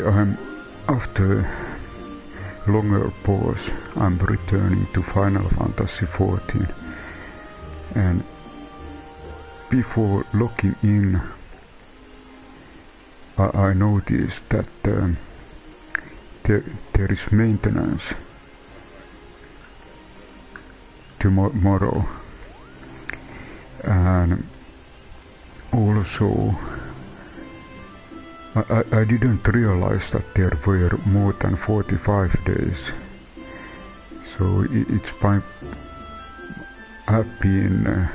Okay, I'm after longer pause. I'm returning to Final Fantasy XIV, and before logging in, I noticed that there is maintenance tomorrow, and also I didn't realize that there were more than 45 days, so it's have been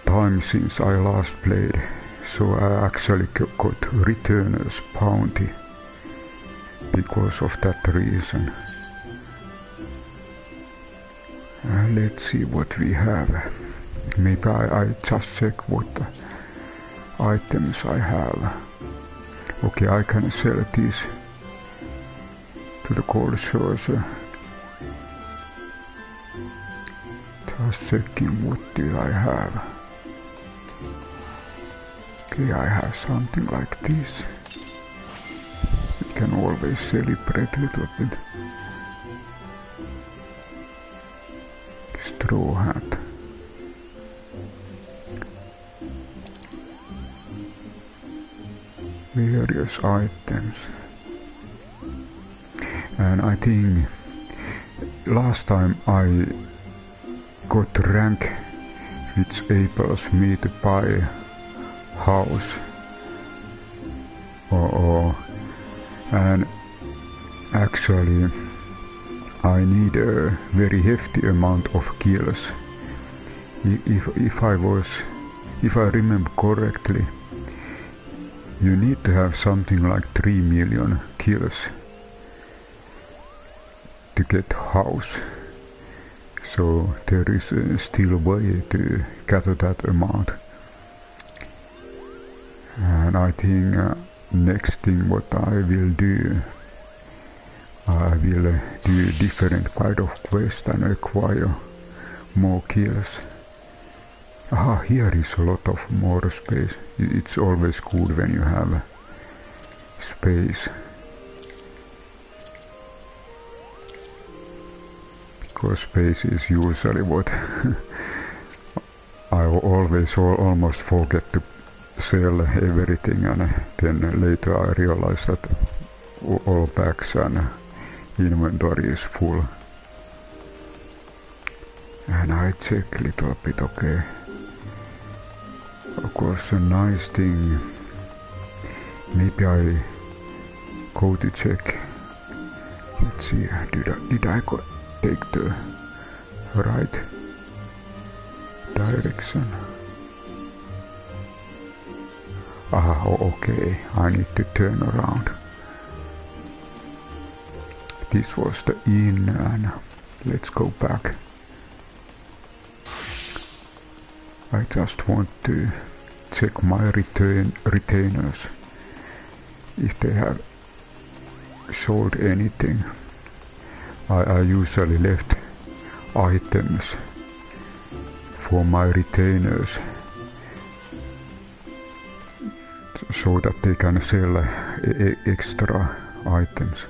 time since I last played, so I actually got Returner's Bounty because of that reason. Let's see what we have. Maybe I just check what items I have. Okay, I can sell these to the cold sorcerer. Just checking what do I have. Okay, I have something like this. We can always celebrate a little bit. Straw hat. Various items. And I think last time I got rank which enables me to buy house and actually I need a very hefty amount of kills. If I remember correctly, you need to have something like 3 million kills to get house. So there is still a way to gather that amount. And I think next thing what I will do, I will do different kind of quest and acquire more kills. Ah, here is a lot of more space. It's always good when you have space. Because space is usually what I always almost forget to sell everything, and then later I realize that all bags and inventory is full. And I check a little bit, okay. Of course, a nice thing. Maybe I go to check. Let's see, did I take the right direction? Ah, okay, I need to turn around. This was the inn, and let's go back. I just want to check my retainers, if they have sold anything. I usually left items for my retainers so that they can sell extra items.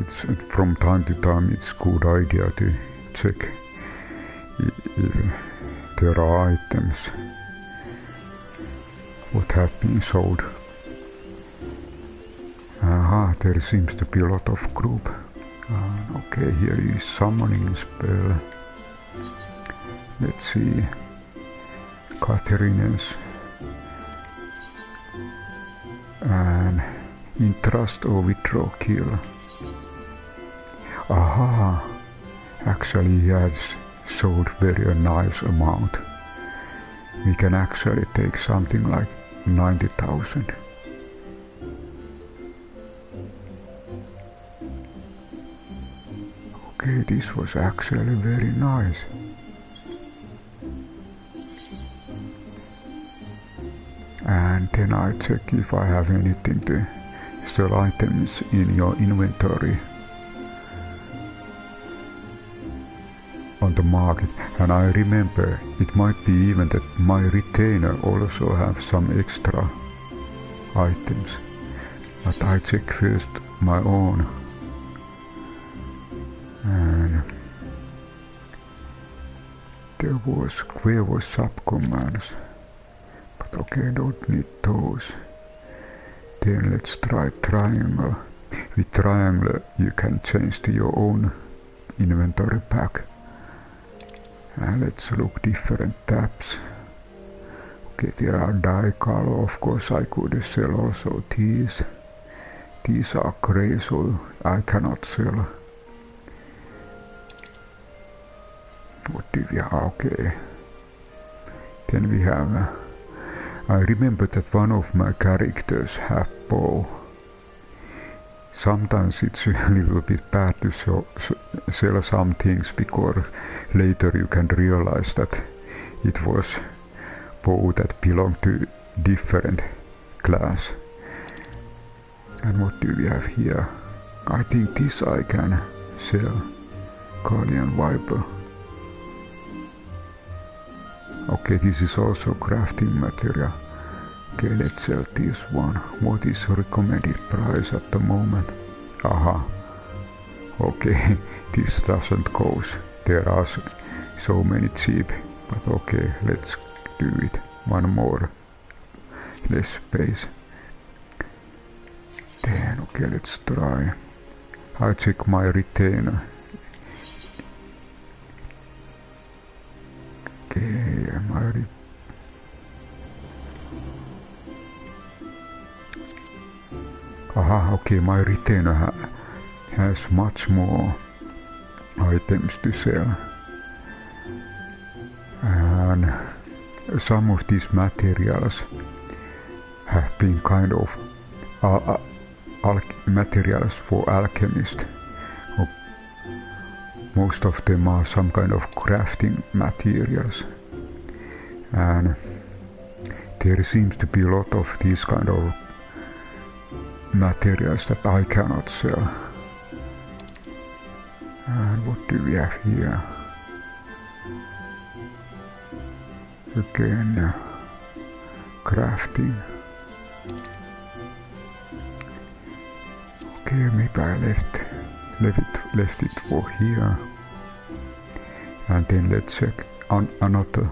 It's from time to time it's good idea to check if there are items what have been sold. Aha, there seems to be a lot of group. Okay, here is summoning spell. Let's see. Catherine's and entrust or withdraw kill. Aha, actually he has sold very nice amount. We can actually take something like 90,000. Okay, this was actually very nice. And then I check if I have anything to sell items in your inventory. on the market, and I remember it might be even that my retainer also have some extra items, but I check first my own. And where was subcommands, but okay, don't need those. Then let's try triangle. With triangle you can change to your own inventory pack. And let's look different tabs. Okay, there are die color, of course I could sell also these. These are grey, so I cannot sell. What do we have? Okay. Then we have... I remember that one of my characters have bow. Sometimes it's a little bit bad to sell some things, because later you can realize that it was bow that belonged to different class. And what do we have here? I think this I can sell. Guardian Viper. Okay, this is also crafting material. Okay, let's sell this one. What is recommended price at the moment? Aha. Okay, this doesn't cost. There are so many cheap. But okay, let's do it. One more. Less space. Then, okay, let's try. I check my retainer. Okay, aha, okay, my retainer has much more items to sell. And some of these materials have been kind of materials for alchemists. Most of them are some kind of crafting materials, and there seems to be a lot of these kind of materials that I cannot sell. And what do we have here? Again, crafting. Okay, maybe I left it for here. And then let's check on another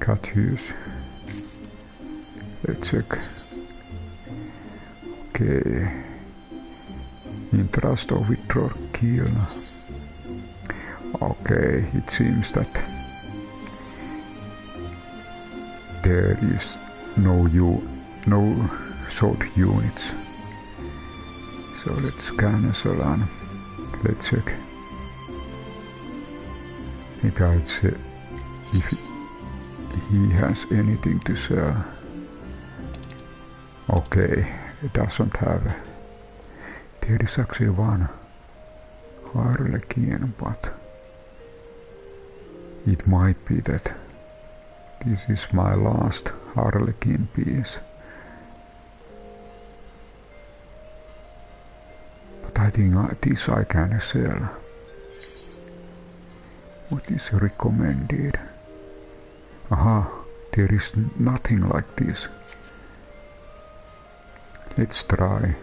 catches. Let's check. Okay. Interest or withdraw kill. Okay, it seems that there is no sword units. So let's cancel and let's check. Maybe I'd say if he has anything to sell. Okay, it doesn't have. There is actually one Harlequin, but it might be that this is my last Harlequin piece. But I think this I can sell. What is recommended? Aha, there is nothing like this. Let's try.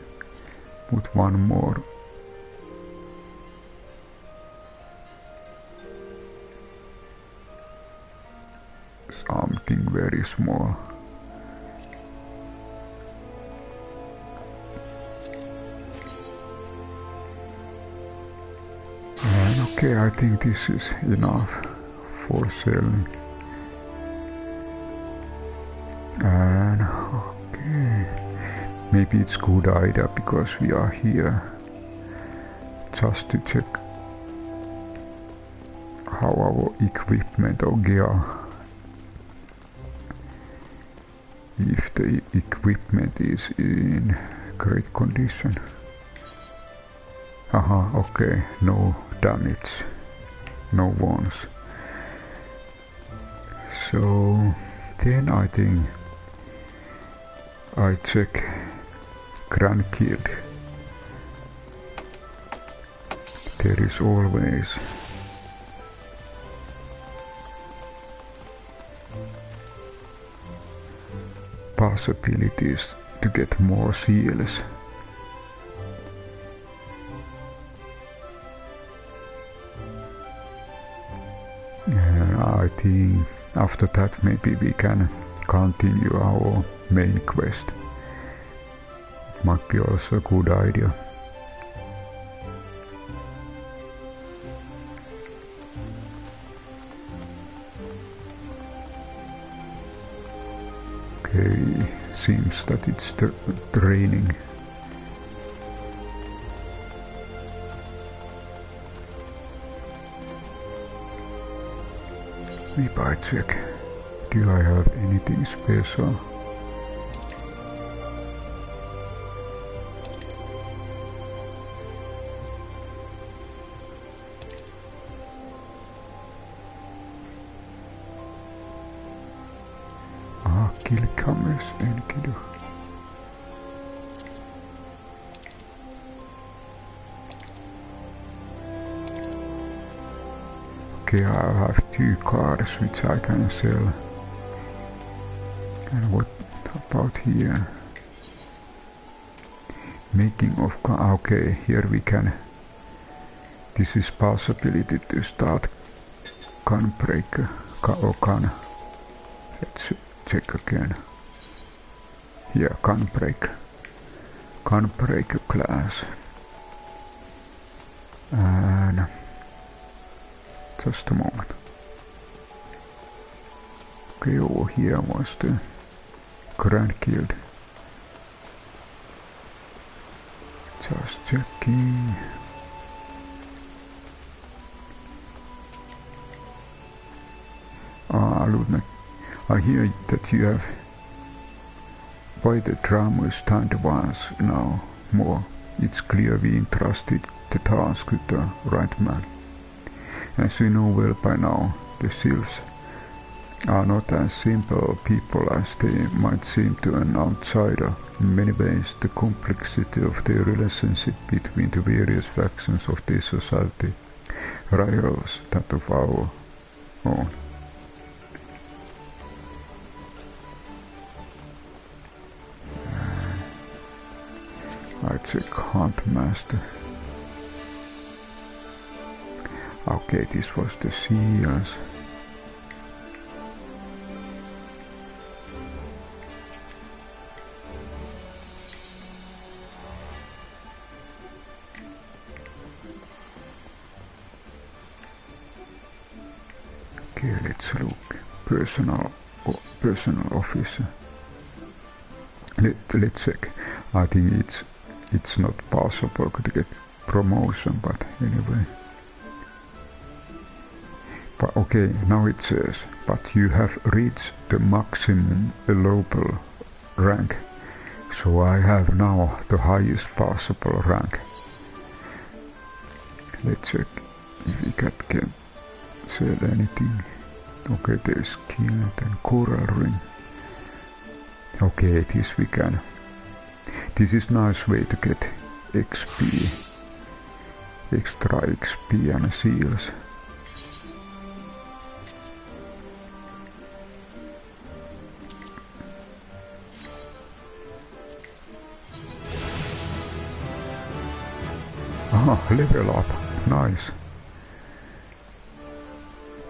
Put one more. Something very small. And okay, I think this is enough for selling. And okay, maybe it's good idea because we are here just to check how our equipment or gear, if the equipment is in great condition. Aha, okay, no damage, no wounds. So then I think I check Grand Guild. There is always possibilities to get more seals. I think after that maybe we can continue our main quest. Might be also a good idea. Okay, seems that it's raining. Maybe I check. Do I have anything special? Killcammers, thank you. Okay, I have 2 cars which I can sell. And what about here? Making of car. Okay, here we can. This is possibility to start gunbreaker or gun. Let's check again. Here, gunbreaker class. And just a moment. Okay, over here was the Grand Guild. Just checking. Look, I hear that you have by the dramas time was now more. It's clear we entrusted the task with the right man. As you know well by now, the sylphs are not as simple people as they might seem to an outsider. In many ways, the complexity of their relationship between the various factions of their society rivals that of our own. I check Hunt Master. Okay, this was the seals. Okay, let's look. Personal officer. Let's check. I think it's not possible to get promotion, but anyway. But okay, now it says, but you have reached the maximum allowable rank, so I have now the highest possible rank. Let's check if we can sell anything. Okay, there's key and coral ring. Okay, this we can. This is nice way to get XP, extra XP and seals. Level up, nice.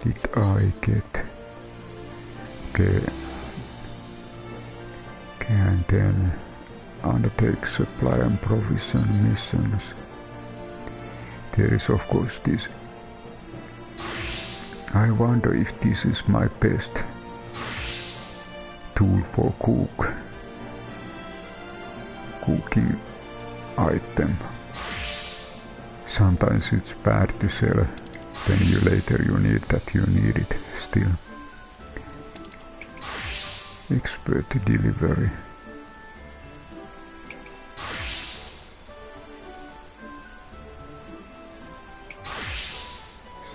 Did I get? Okay, and then undertake supply and provision missions. There is of course this. I wonder if this is my best tool for cooking item. Sometimes it's bad to sell, then later you need it still. Expert delivery.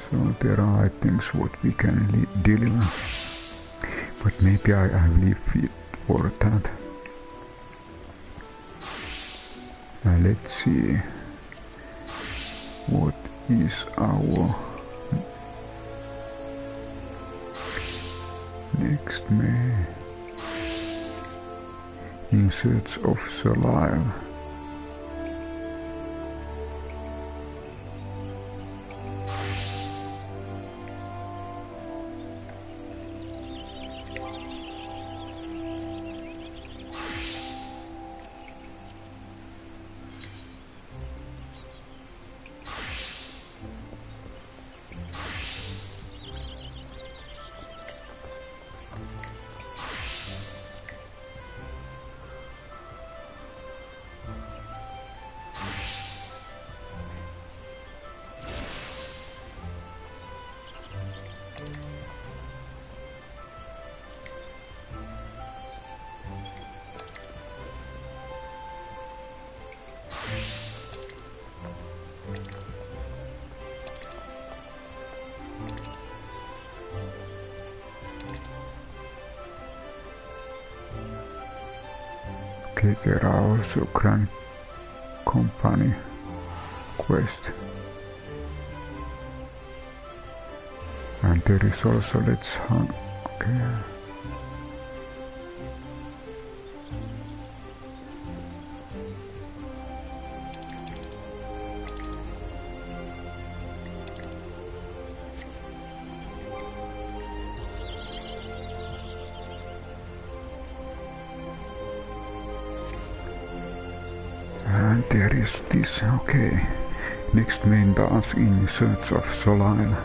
So there are items what we can deliver, but maybe I leave it for that. Let's see what is our next man in search of Soleil. Okay, there are also Grand Company quest. And there is also let's hunt. Okay. And there is this, okay. Next main task in search of Soleil.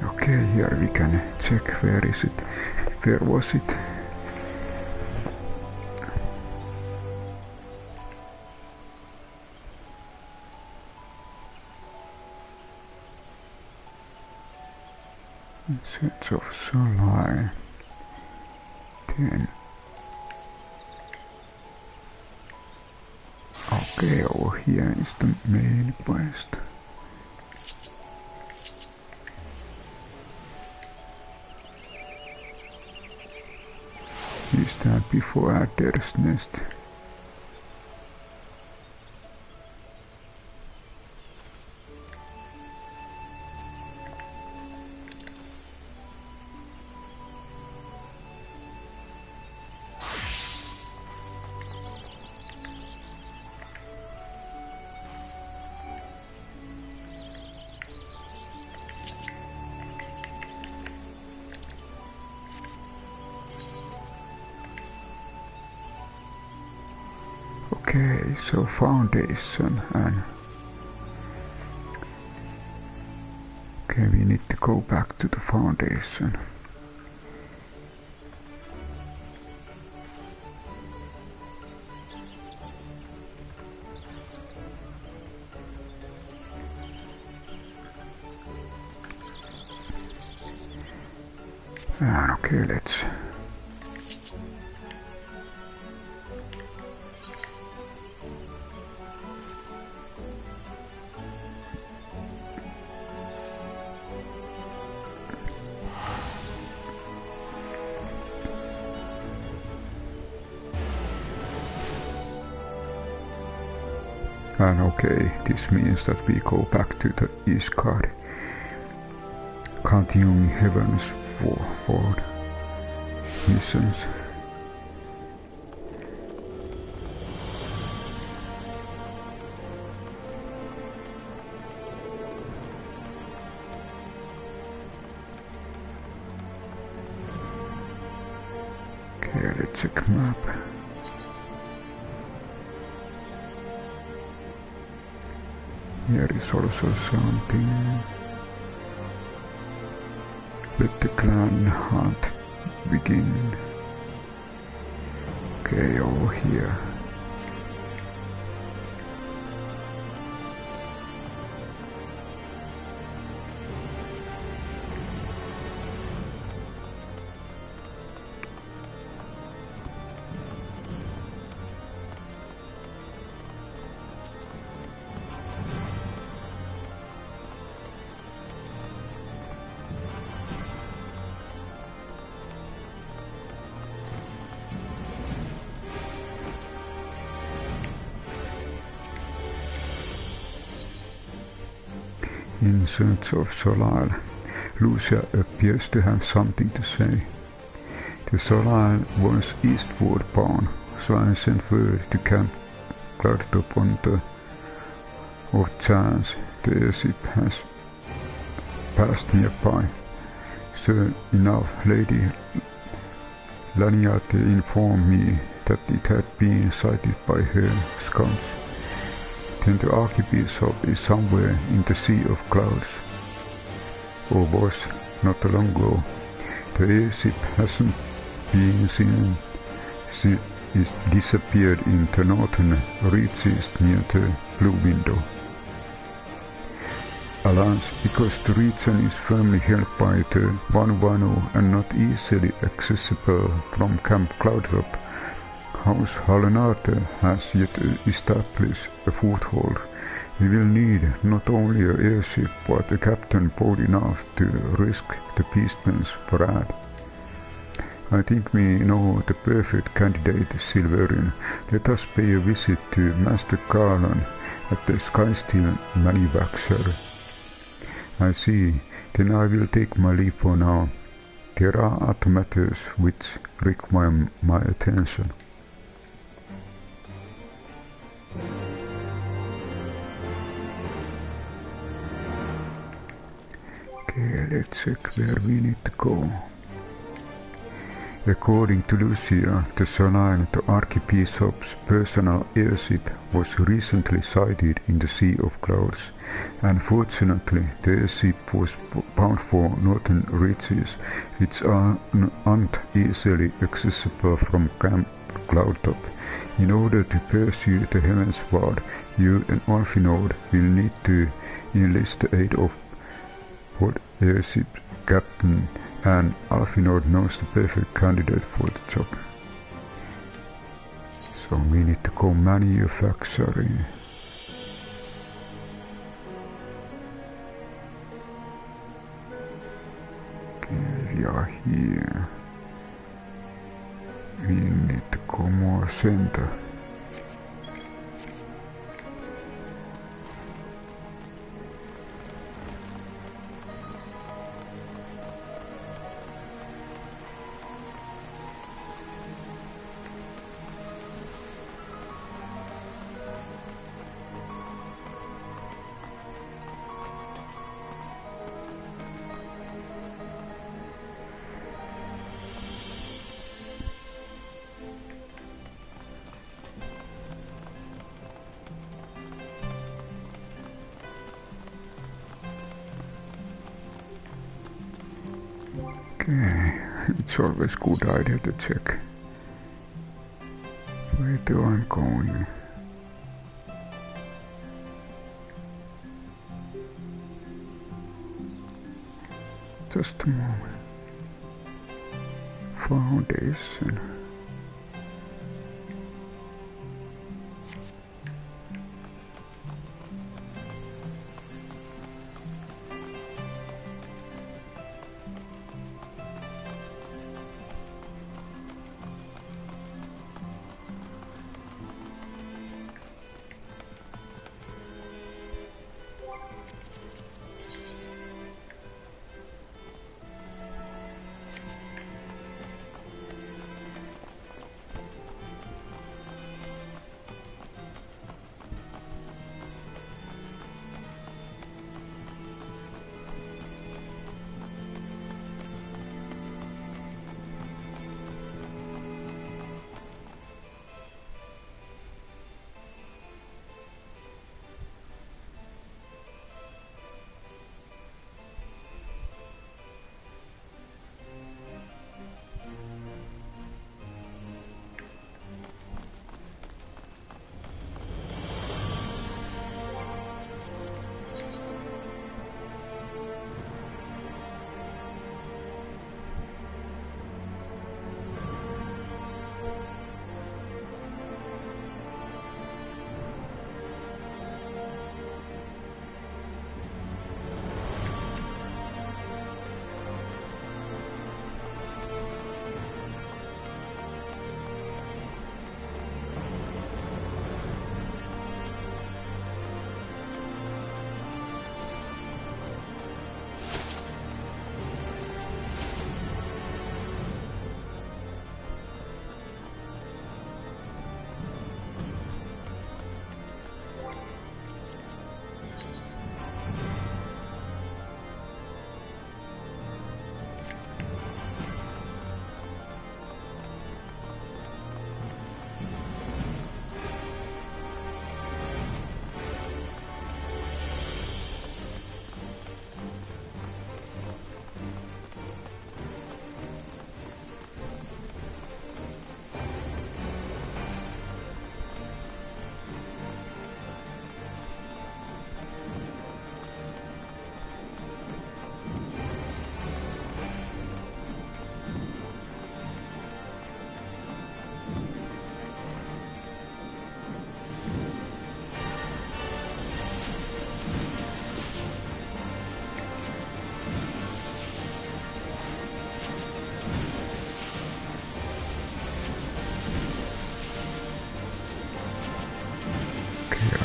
Okay, here we can check where is it, where was it. In search of Soleil. Then. Okay, over here is the main quest. Is that before Adder's nest? Okay, so foundation and okay, we need to go back to the foundation. And okay, let's and okay, this means that we go back to the East card, continuing Heaven's Ward missions. Okay, let's check map. Here is also something. Let the clan hunt begin. Okay, over here. in search of Soleil. Lucia appears to have something to say. The Soleil was eastward bound, so I sent word to Camp Cloudtop on the off chance the airship has passed nearby. Sure enough, Lady Laniate informed me that it had been sighted by her scouts. Then the Archbishop is somewhere in the Sea of Clouds. Or was, not long ago. The airship hasn't been seen. She is disappeared in the northern reaches near the Blue Window. Alas, because the region is firmly held by the Vanuatu and not easily accessible from Camp Cloudtop, House Hallenarte has yet established a foothold. We will need not only an airship but a captain bold enough to risk the beastman's parade. I think we know the perfect candidate, Silverian. Let us pay a visit to Master Garland at the Skysteel manufacturer. I see. Then I will take my leave for now. There are other matters which require my attention. Okay, let's check where we need to go. According to Lucia, the Soleil, the Archbishop's personal airship, was recently sighted in the Sea of Clouds. Unfortunately, the airship was bound for northern reaches, which are not easily accessible from Camp Cloudtop. In order to pursue the Heavensward, you and Alfinord will need to enlist the aid of Port Airship Captain, and Alfinord knows the perfect candidate for the job. So we need to go manufacturing. Okay, we are here. We need to go more center. Okay, it's always a good idea to check where I'm going. Just a moment. Foundation.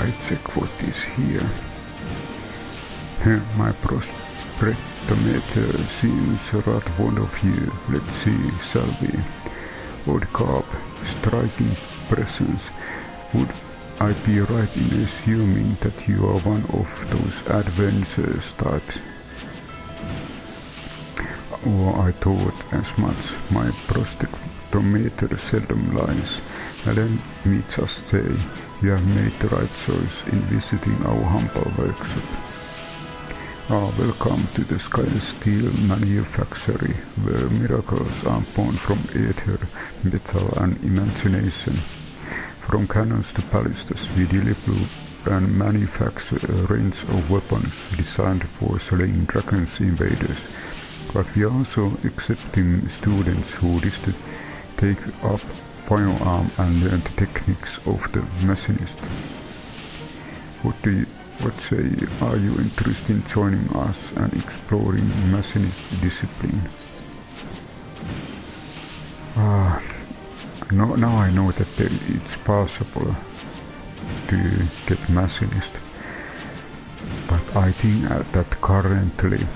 I check what is here. My prospectometer seems rather fond of you. Let's see, shall we? Odd carp, striking presence. Would I be right in assuming that you are one of those adventurous types? Or I thought as much. My prospectometer seldom lies. And let me just say, you have made the right choice in visiting our humble workshop. Welcome to the Sky Steel Manufactory, where miracles are born from ether, metal and imagination. From cannons to ballistas, we deliver and manufacture a range of weapons designed for slaying dragons invaders. But we are also accepting students who wish to take up firearm and learn the techniques of the machinist. What say, are you interested in joining us and exploring machinist discipline? Now I know that it's possible to get machinist, but I think that currently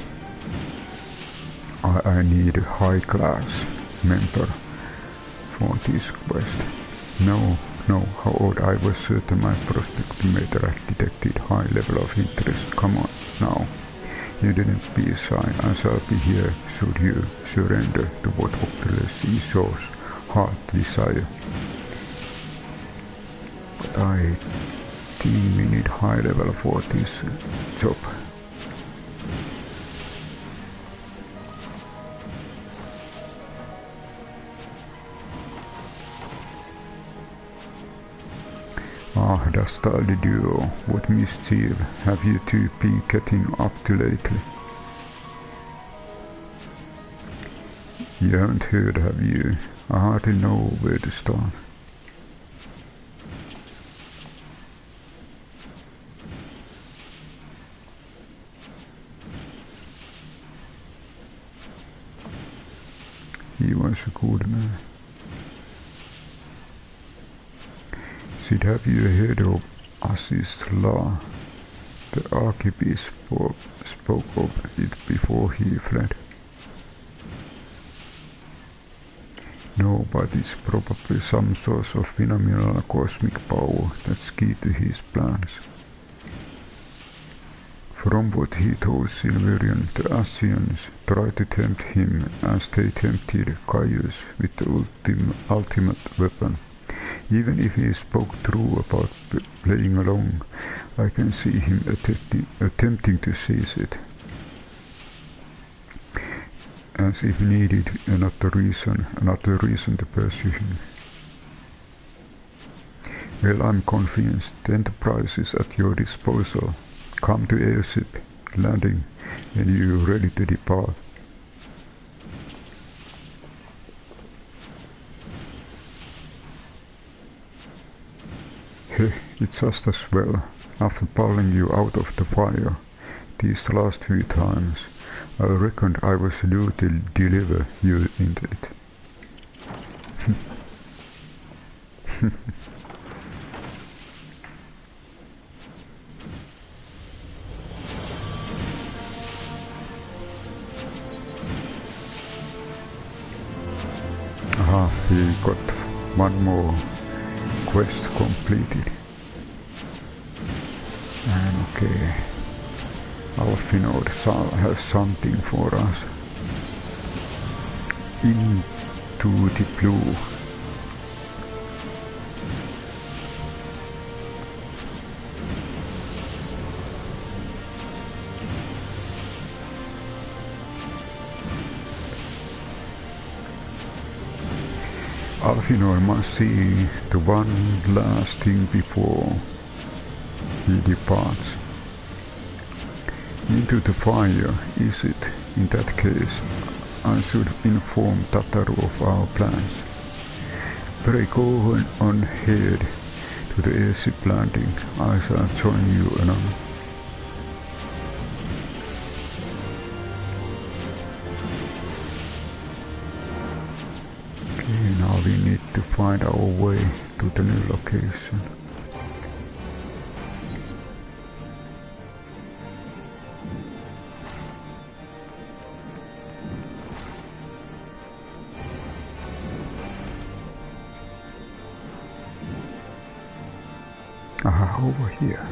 I need a high class member for this quest. No, how old I was certain my prospectometer had detected high level of interest. Come on, now. You didn't be shy. I shall be here should you surrender to what obviously shows heart desire. But I think we need high level for this job. Dastardly duo, what mischief have you two been getting up to lately? You haven't heard, have you? I hardly know where to start. He was a good man. Sid, have you heard of Assist Law? The Archbishop spoke of it before he fled. No, but it's probably some source of phenomenal cosmic power that's key to his plans. From what he told Silverian, the Asians tried to tempt him as they tempted Caius with the ultimate weapon. Even if he spoke true about playing along, I can see him attempting to seize it. As if needed another reason to pursue him. Well, I'm convinced the Enterprise is at your disposal. Come to airship landing when you're ready to depart. It's just as well. After pulling you out of the fire these last few times, I reckoned I was due to deliver you into it. Aha, he got one more quest completed. And okay, Alfinod has something for us. Into the blue. Alfinod must see the one last thing before he departs. Into the fire, is it? In that case, I should inform Tataru of our plans. Pray go on ahead to the airship landing. I shall join you anon. Okay, now we need to find our way to the new location. Aha, over here.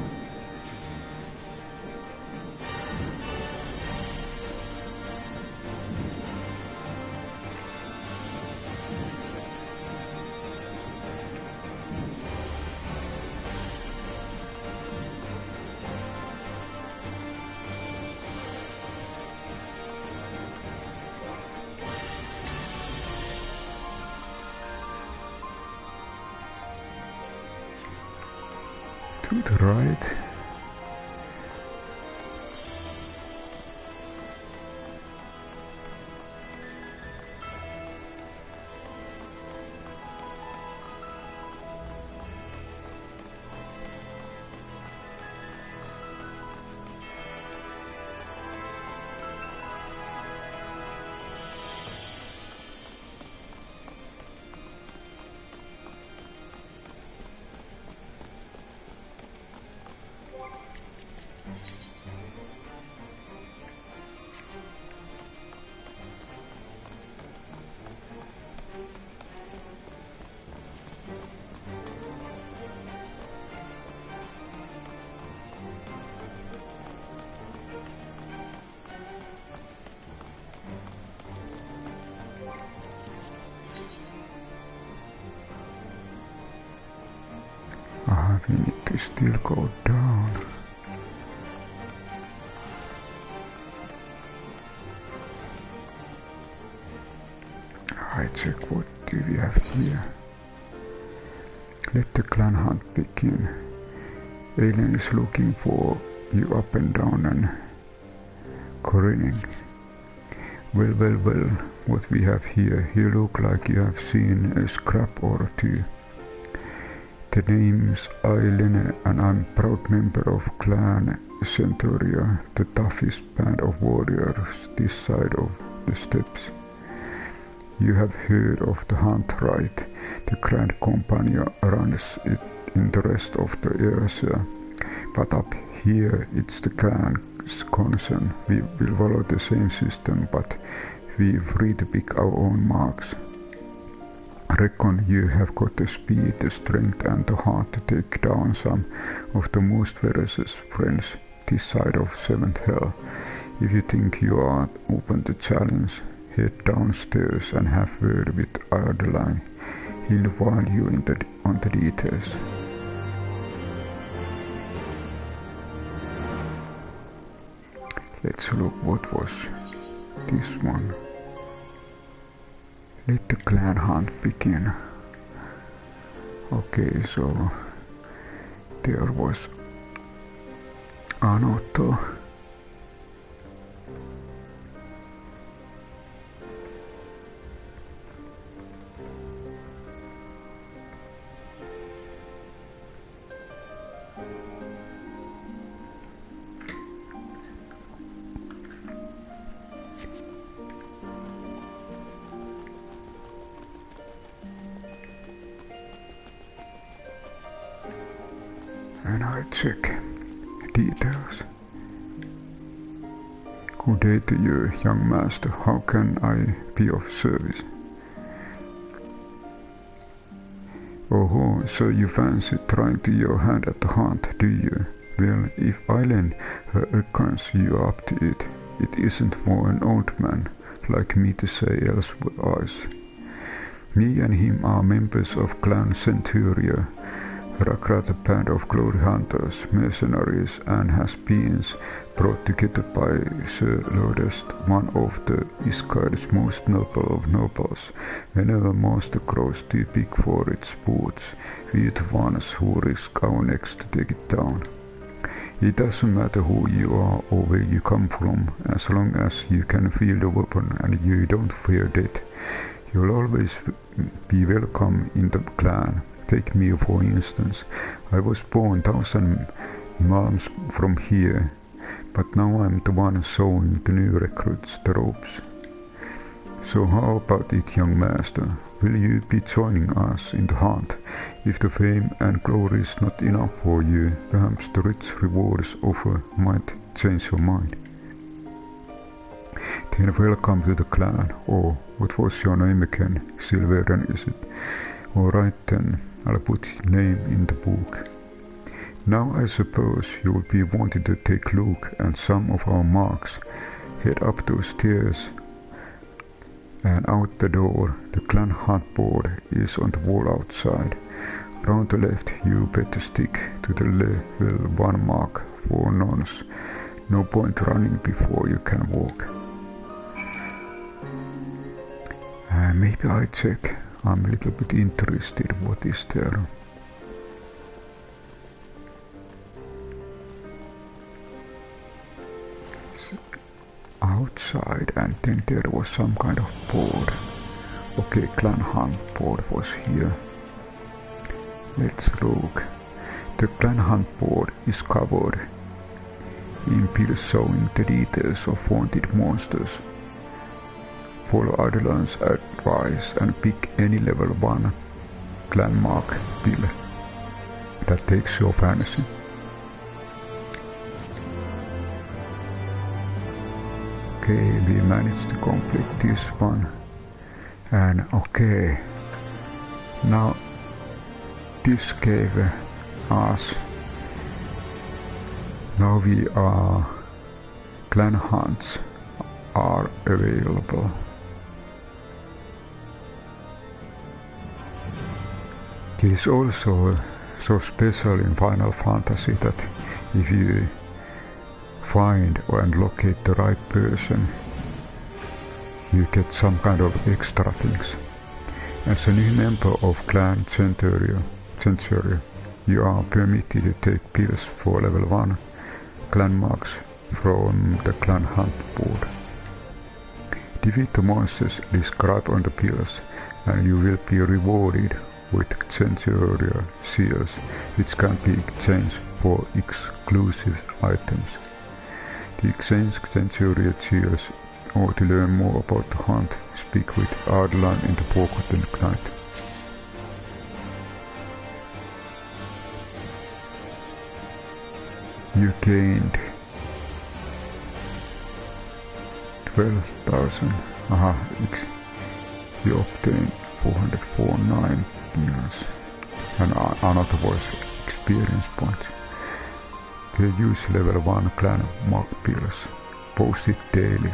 To the right. We need to still go down. I check what do we have here. Let the clan hunt begin. Alien is looking for you up and down and grinning. Well, what we have here. You look like you have seen a scrap or two. The name's Aileen and I'm a proud member of Clan Centuria, the toughest band of warriors this side of the steppes. You have heard of the hunt, right? The Grand Company runs it in the rest of the area, but up here it's the clan's concern. We will follow the same system, but we're free to pick our own marks. I reckon you have got the speed, the strength and the heart to take down some of the most ferocious friends this side of 7th Hell. If you think you are open to challenge, head downstairs and have word with Adeline. He'll warn you on the details. Let's look what was this one. Let the clan hunt begin. Okay, so there was Anotto. And I check details. Good day to you, young master. How can I be of service? Oh, so you fancy trying to your hand at the hunt, do you? Well, if I lend reckons you up to it, it isn't for an old man like me to say elsewise. Me and him are members of Clan Centuria, a band of glory hunters, mercenaries and has-beens brought together by Sir Lodest, one of the Iskair's most noble of nobles. Whenever monster grows too big for its boots, we're the ones who risk our necks to take it down. It doesn't matter who you are or where you come from, as long as you can feel the weapon and you don't fear death. You'll always be welcome in the clan. Take me for instance. I was born 1,000 miles from here, but now I'm the one showing the new recruits the ropes. So how about it, young master? Will you be joining us in the hunt? If the fame and glory is not enough for you, perhaps the rich rewards offer might change your mind. Then welcome to the clan, or what was your name again? Silverian, is it? Alright then, I'll put your name in the book. Now I suppose you will be wanting to take a look at some of our marks. Head up those stairs and out the door. The clan hunt board is on the wall outside. Round the left you better stick to the level 1 mark for nonce. No point running before you can walk. Maybe I check. I'm a little bit interested what is there. Outside, and then there was some kind of board. Okay, clan hunt board was here. Let's look. The clan hunt board is covered in pills showing the details of wanted monsters. Follow Adelan's advice and pick any level 1 clan mark pill that takes your fancy. Okay, we managed to complete this one. And okay, now this gave us, now we are, clan hunts are available. This is also so special in Final Fantasy that if you find and locate the right person, you get some kind of extra things. As a new member of Clan Century, you are permitted to take pills for level 1 clan marks from the clan hunt board. Defeat the monsters described on the pills and you will be rewarded with Century seals, which can be exchanged for exclusive items. To exchange Century seals or to learn more about the hunt, speak with Ardalan in the Forgotten Night. You gained 12,000. You obtained 449 years and another was experience points. You use level 1 clan mark pills. Post it daily.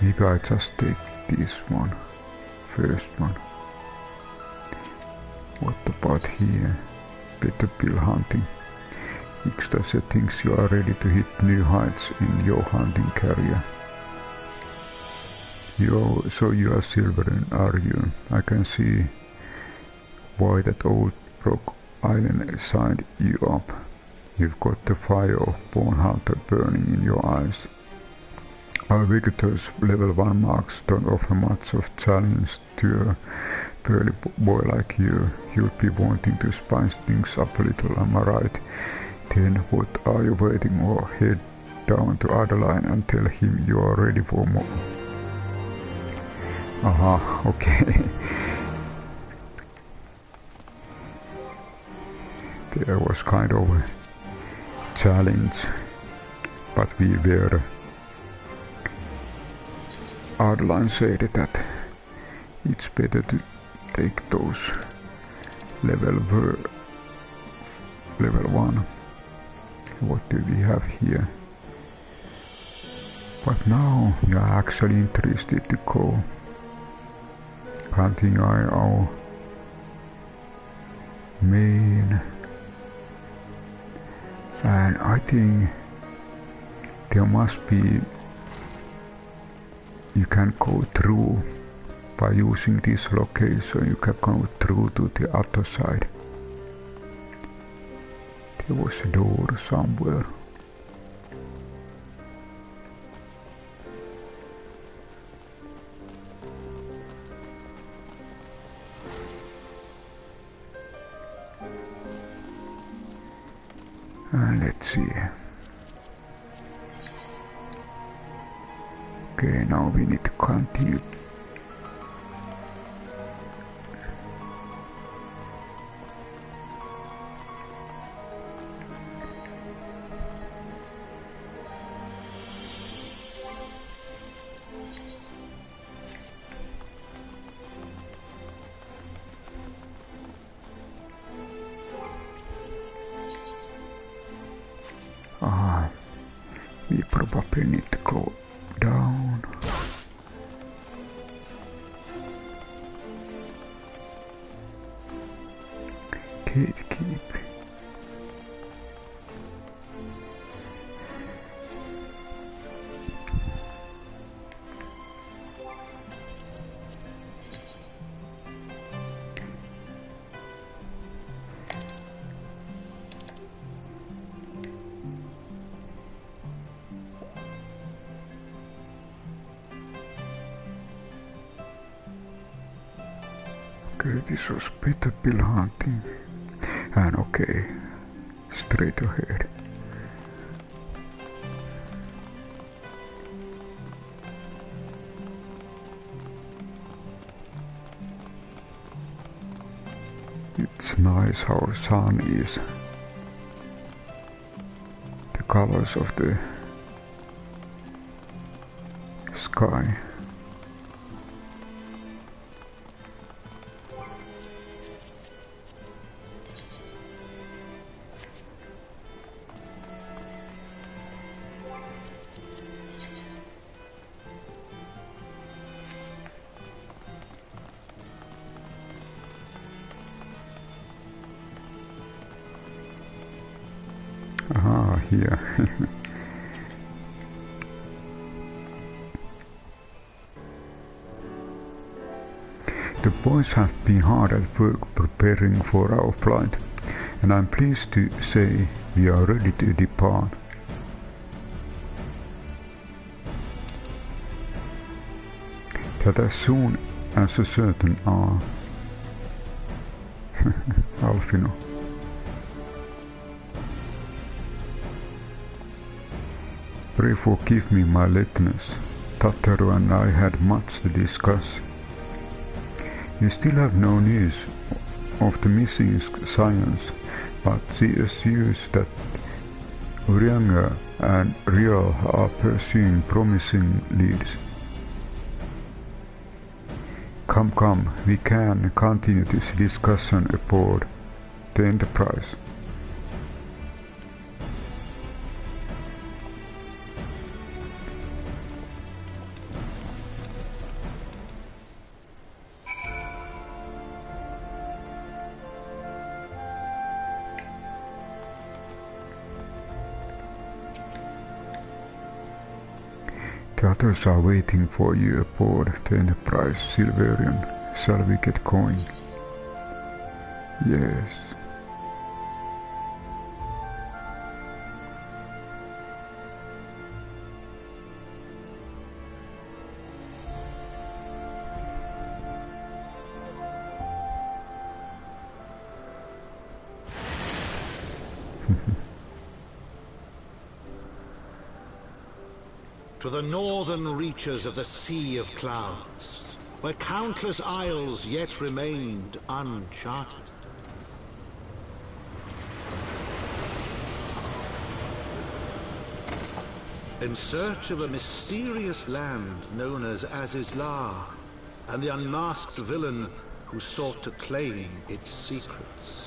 Maybe I just take this one. First one. What about here? Better pill hunting. Extra settings, you are ready to hit new heights in your hunting career. So you are silvering, are you? I can see why that old rock island signed you up. You've got the fire of Bone Hunter burning in your eyes. Our Victor's level 1 marks don't offer much of challenge to a burly boy like you. You'll be wanting to spice things up a little, am I right? Then what are you waiting for? Head down to Adeline and tell him you are ready for more. Okay. There was kind of a challenge, but we were. Adeline said that it's better to take those level 1. What do we have here? But now we are actually interested to go. Continue our main, and I think there must be, you can go through by using this location, you can go through to the other side. There was a door somewhere. Let's see. Okay, now we need to continue. We probably need to go down. Gatekeep. Okay, this was better bill hunting. And okay, straight ahead. It's nice how sun is. The colors of the sky. Ah, here. The boys have been hard at work preparing for our flight, and I'm pleased to say we are ready to depart. That as soon as a certain hour. Alfino. Pray forgive me my lateness. Tataru and I had much to discuss. We still have no news of the missing science, but she assumes that Urianga and Rial are pursuing promising leads. Come, we can continue this discussion aboard the Enterprise. The others are waiting for you aboard the Enterprise, Silverian. Shall we get going? Yes. To the northern reaches of the Sea of Clouds, where countless isles yet remained uncharted. In search of a mysterious land known as Azizlar, and the unmasked villain who sought to claim its secrets.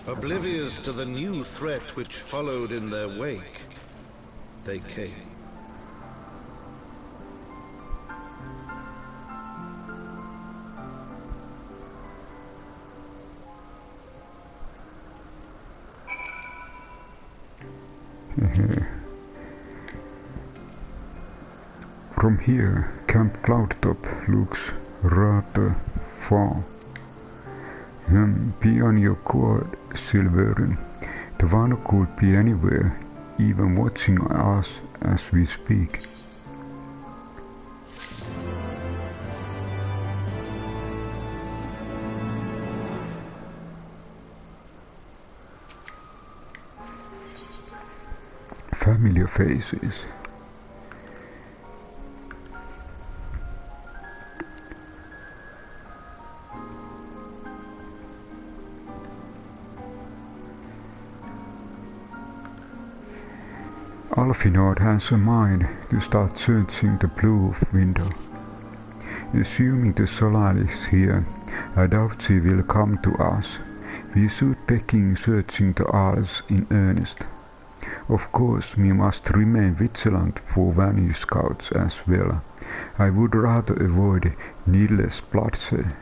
Oblivious to the new threat which followed in their wake, they came. From here, Camp Cloudtop looks rather far. Be on your guard, Silverin. The one could be anywhere, even watching us as we speak. Familiar faces. Alfinord has a mind to start searching the blue window. Assuming the Soleil is here, I doubt she will come to us. We should begin searching the Isles in earnest. Of course, we must remain vigilant for value scouts as well. I would rather avoid needless bloodshed.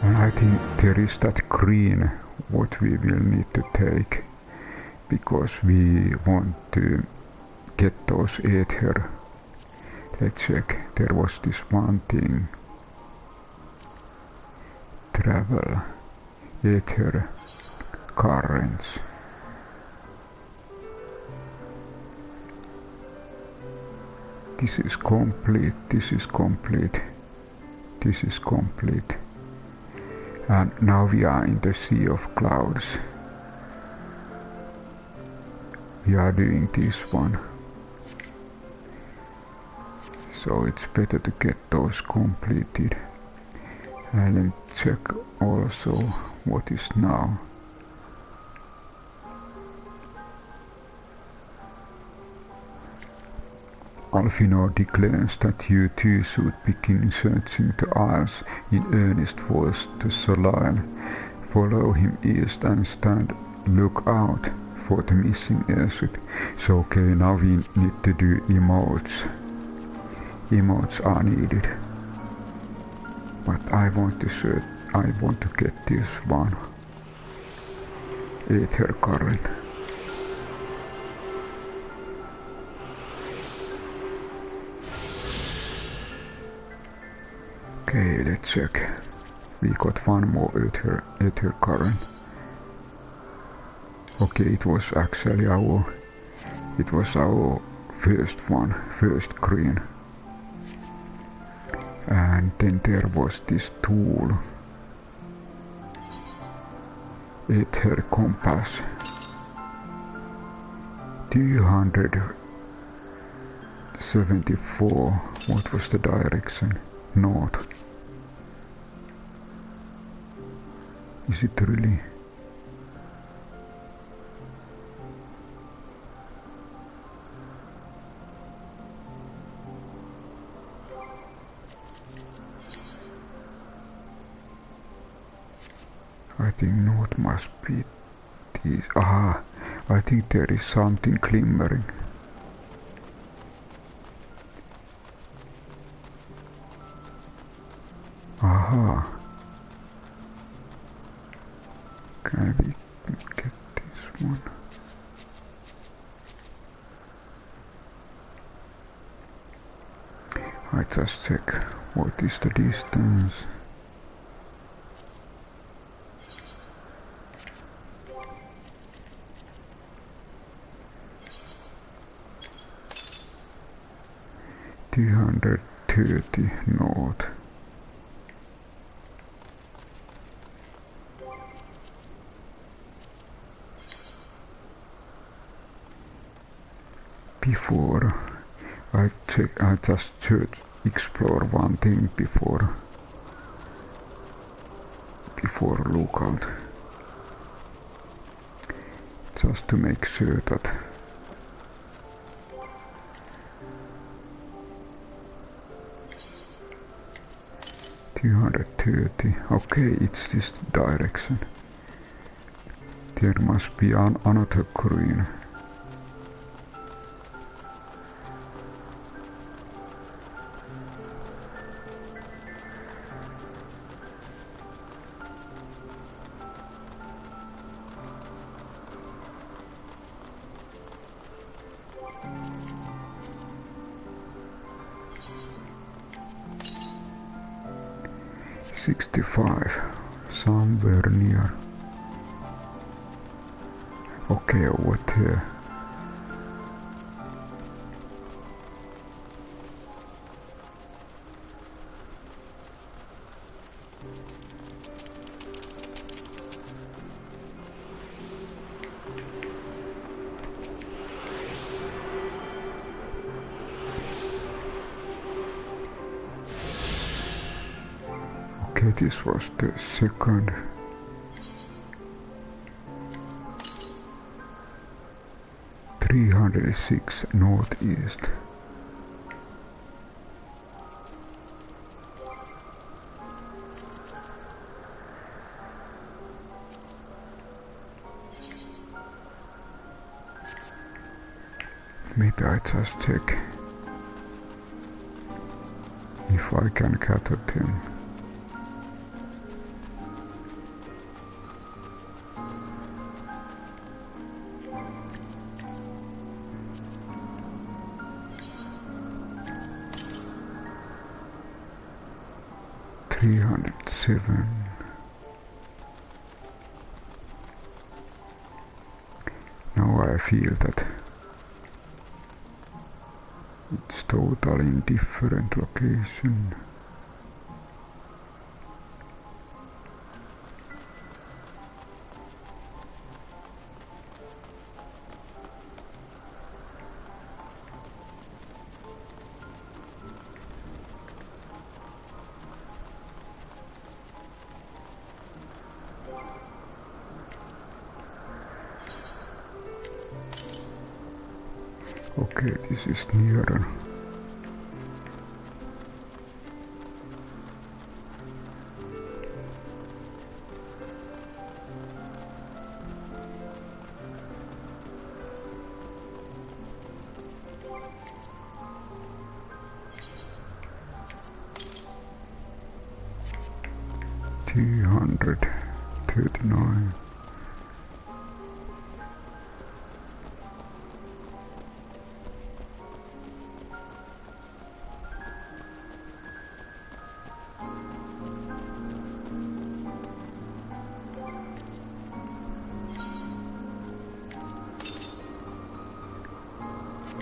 And I think there is that green what we will need to take, because we want to get those aether. Let's check, there was this one thing. Travel, aether, currents. This is complete, this is complete, this is complete. And now we are in the sea of clouds. We are doing this one. So it's better to get those completed. And then check also what is now. Alfino declares that you too should begin searching the Isles in earnest for the Soleil. Follow him east and stand lookout for the missing airship. So okay, now we need to do emotes. Emotes are needed. But I want to search, I want to get this one. Aether current. Okay, let's check. We got one more aether current. Okay, it was actually our first one, first green. And then there was this tool. Aether compass. 274. What was the direction? North. Is it really? I think north must be this. Aha! I think there is something glimmering. Aha! Can we get this one? I just check what is the distance. $230 north. Before I just explore one thing before lookout, just to make sure that $230. Okay, it's this direction. There must be another green. Somewhere near. Okay, over here. Okay, this was the second. 306 northeast. Maybe I just check if I can gather them. $307. Now I feel that it's totally in different location. Okay, this is nearer. $239.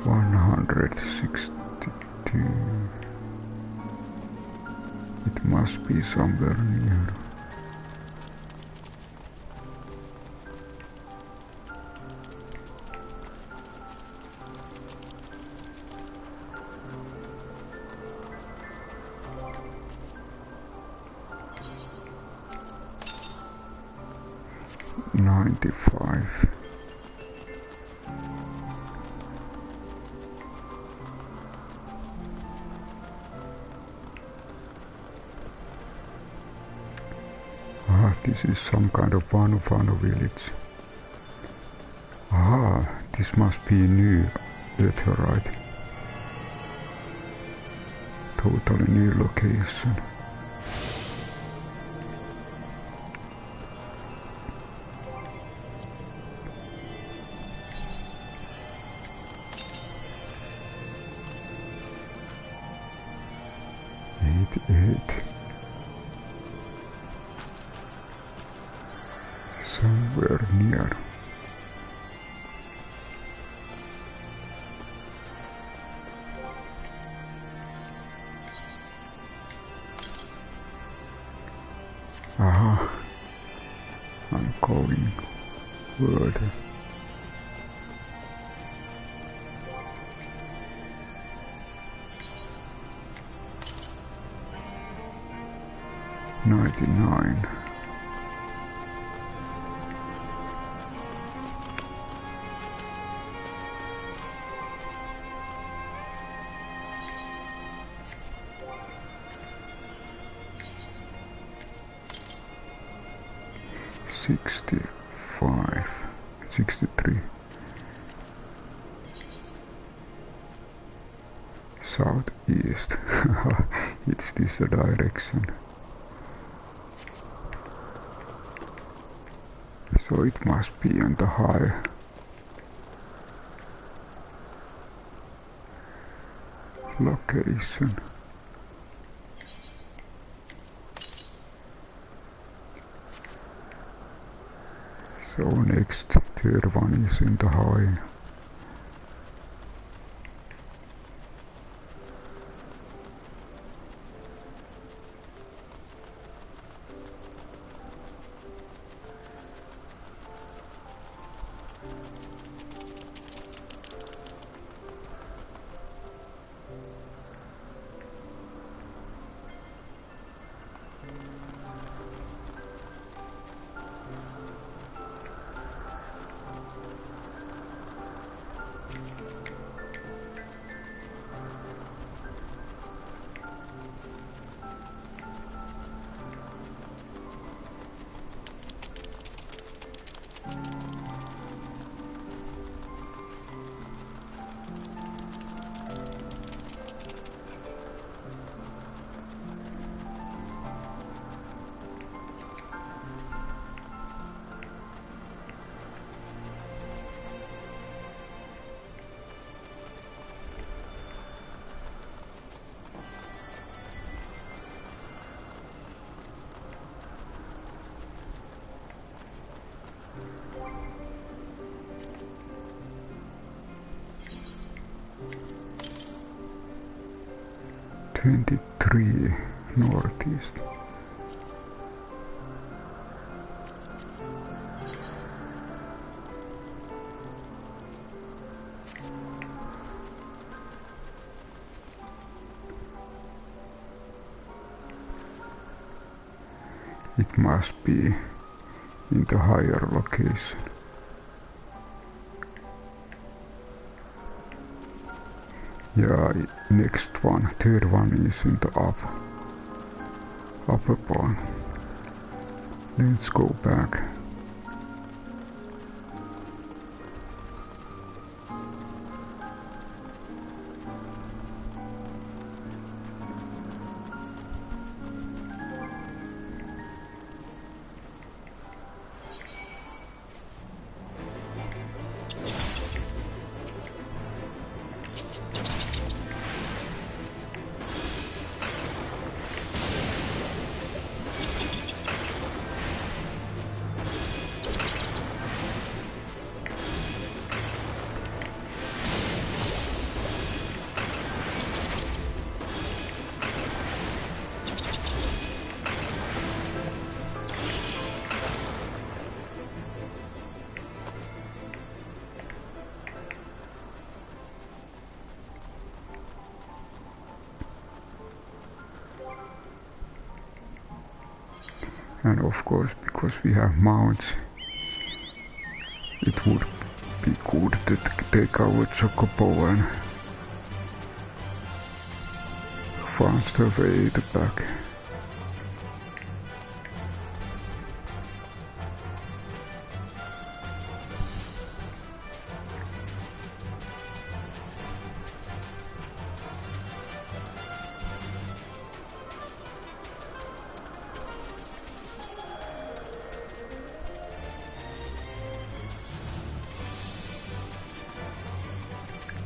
$162. It must be somewhere near. $95. This is some kind of Final village. This must be new aethernet. Totally new location. Eight. Somewhere near. I'm calling word. $99. $65. $63. Southeast. It's this direction. So it must be on the high. Location. So next third one is in the high. 23 northeast. It must be in the higher location. Yeah, next one, third one is in the upper part. Let's go back. And of course, because we have mounts, it would be good to take our chocobo and faster way the back.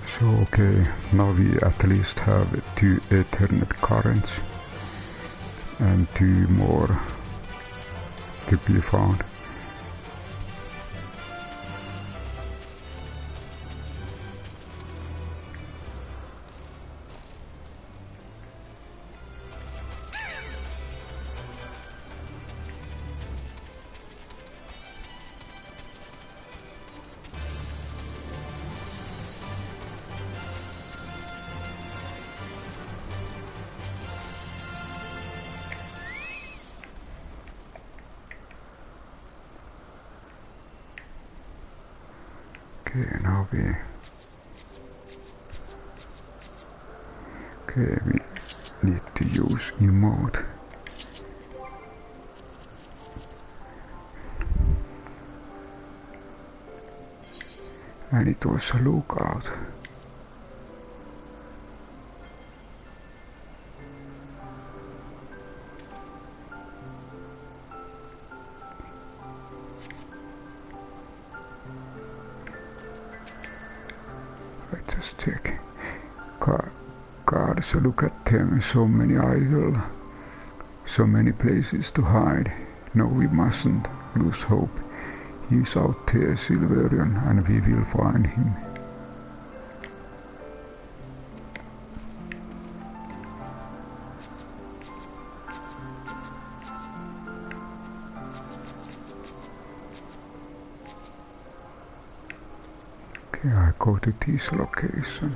So okay, now we at least have 2 aethernet currents and 2 more to be found. Okay, now we need to use emote. And it was a lookout. Just check. God, so look at them, so many idle, so many places to hide. No, we mustn't lose hope. He's out there, Silverian, and we will find him. Okay, I go to this location.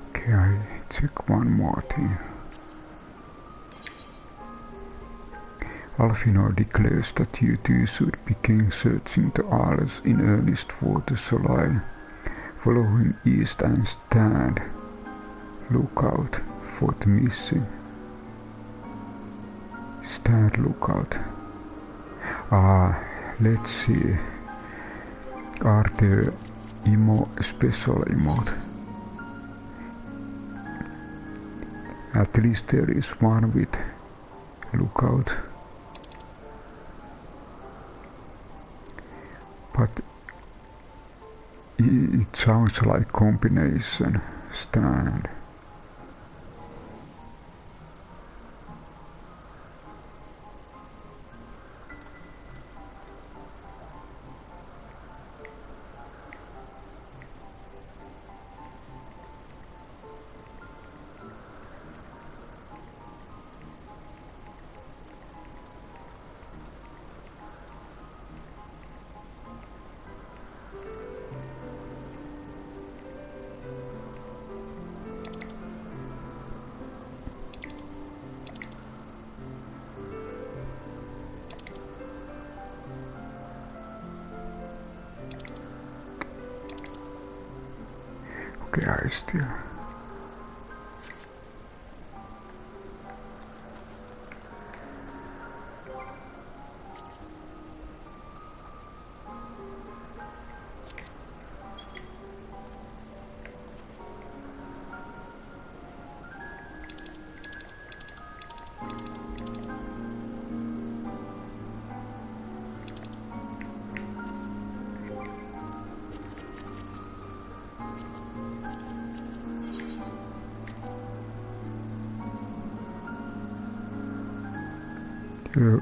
Okay, I check one more thing. Alfinor declares that you two should begin searching the isles in earnest for the Soleil. Follow him east and stand lookout for the missing. Stand lookout. Let's see. Are there special emote? At least there is one with lookout. sounds like combination stand. Okay, I still.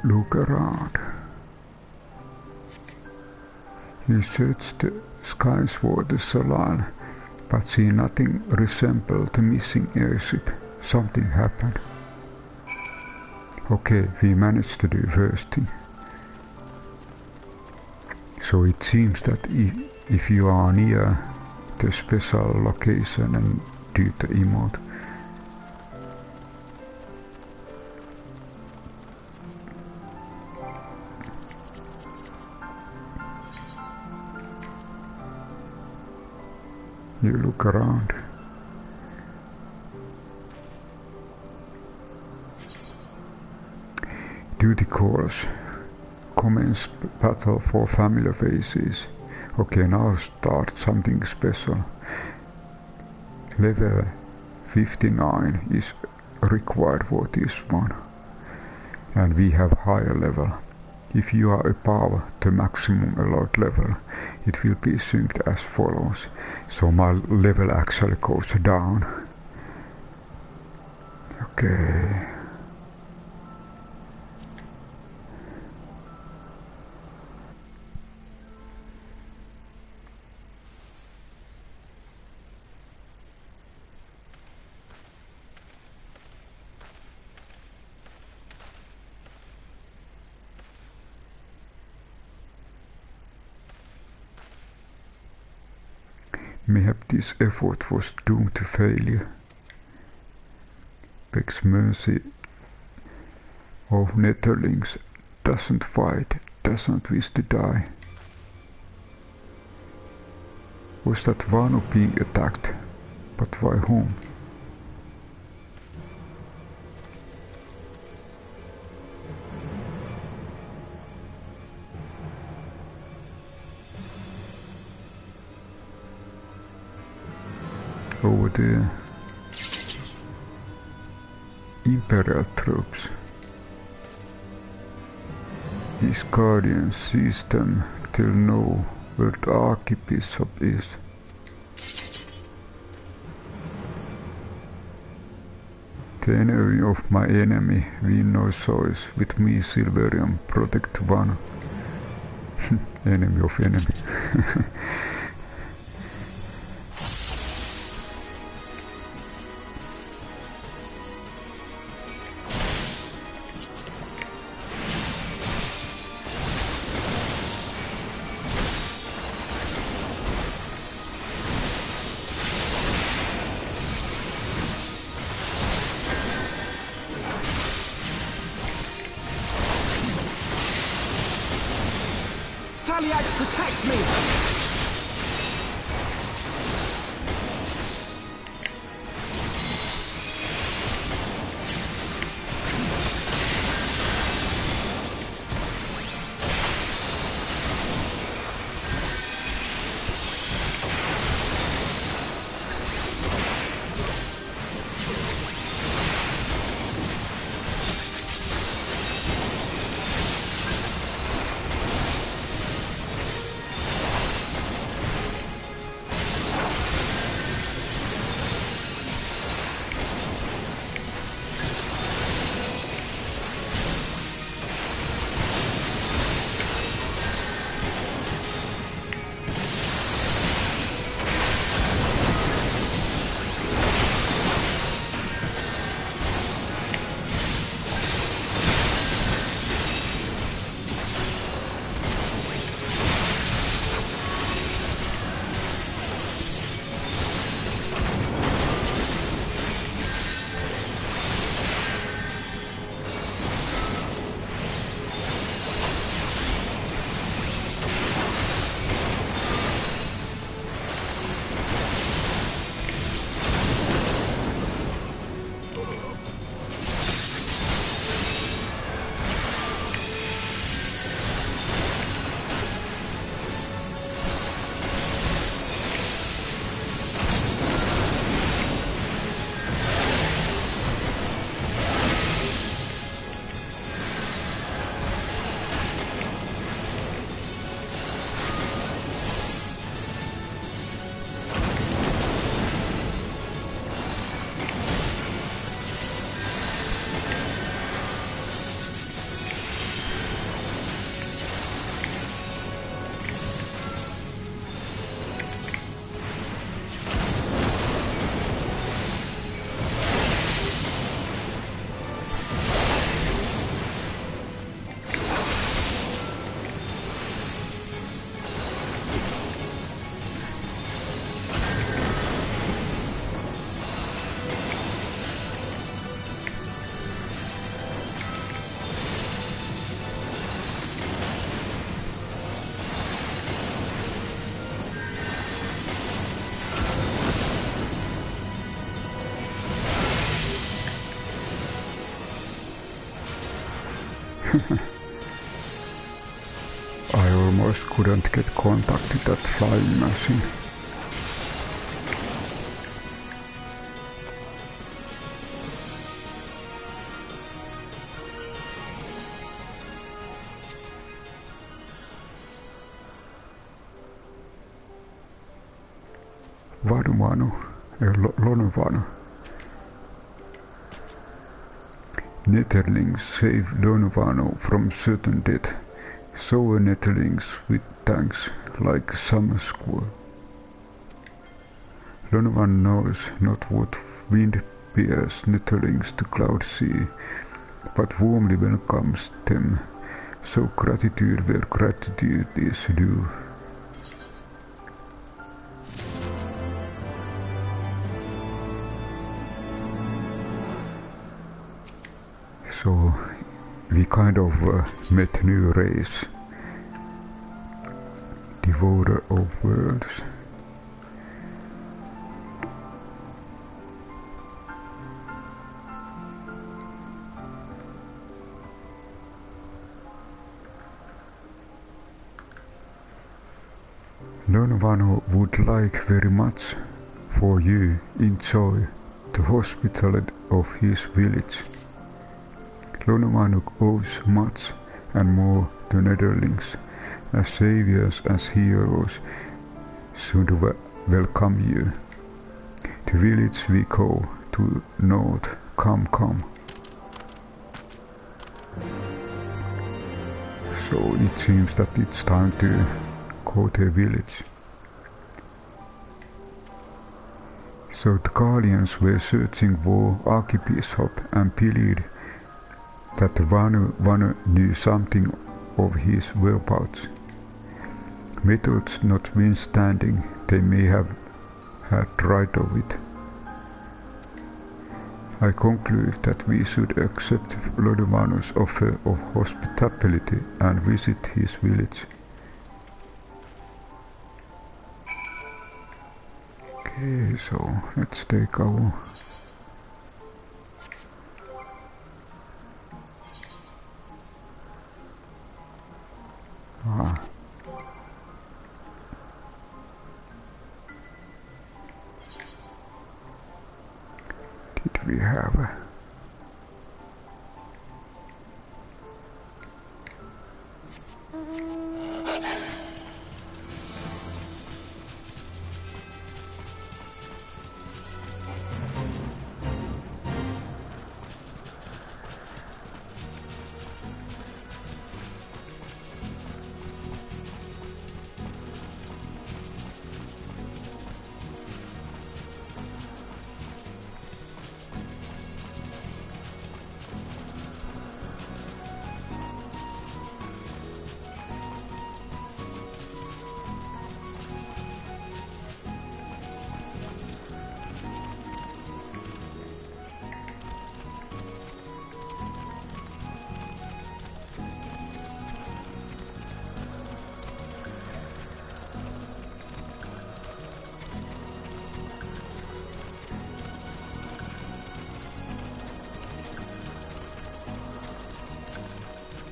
Look around. He searched the skies for the Soleil, but see nothing resembled the missing airship. Something happened. Okay, we managed to do first thing. So it seems that if you are near the special location and do the emote, you look around. Duty calls. Commence battle for familiar faces. Okay, now start something special. Level 59 is required for this one. And we have higher level. If you are above the maximum allowed level, it will be synced as follows. So my level actually goes down. Okay. Mayhap this effort was doomed to failure. Begs mercy of Netherlings, doesn't fight, doesn't wish to die. Was that Vanu being attacked? But by whom? Over there. Imperial troops. His guardian sees them till know where the Archbishop is. The enemy of my enemy, win no choice, with me Silverium protect one. Enemy of enemy. Protect me! I almost couldn't get contact with that flying machine. Lonvano. Netterlings save Lonvano from certain death. Sour netterlings with tanks like summer squall. Lonvano knows not what wind bears netterlings to cloud sea, but warmly welcomes them. So gratitude where gratitude is due. So we kind of met new race, Devourer of Worlds. Lonvano would like very much for you enjoy the hospitality of his village. Lonvano owes much and more to Netherlings, as saviors, as heroes should welcome you. To village we go, to north, come. So it seems that it's time to go to a village. So the Guardians were searching for Archbishop and believed that Vanu knew something of his whereabouts. Methods notwithstanding, they may have had right of it. I conclude that we should accept Lonvano's offer of hospitality and visit his village. Okay, so let's take our did we have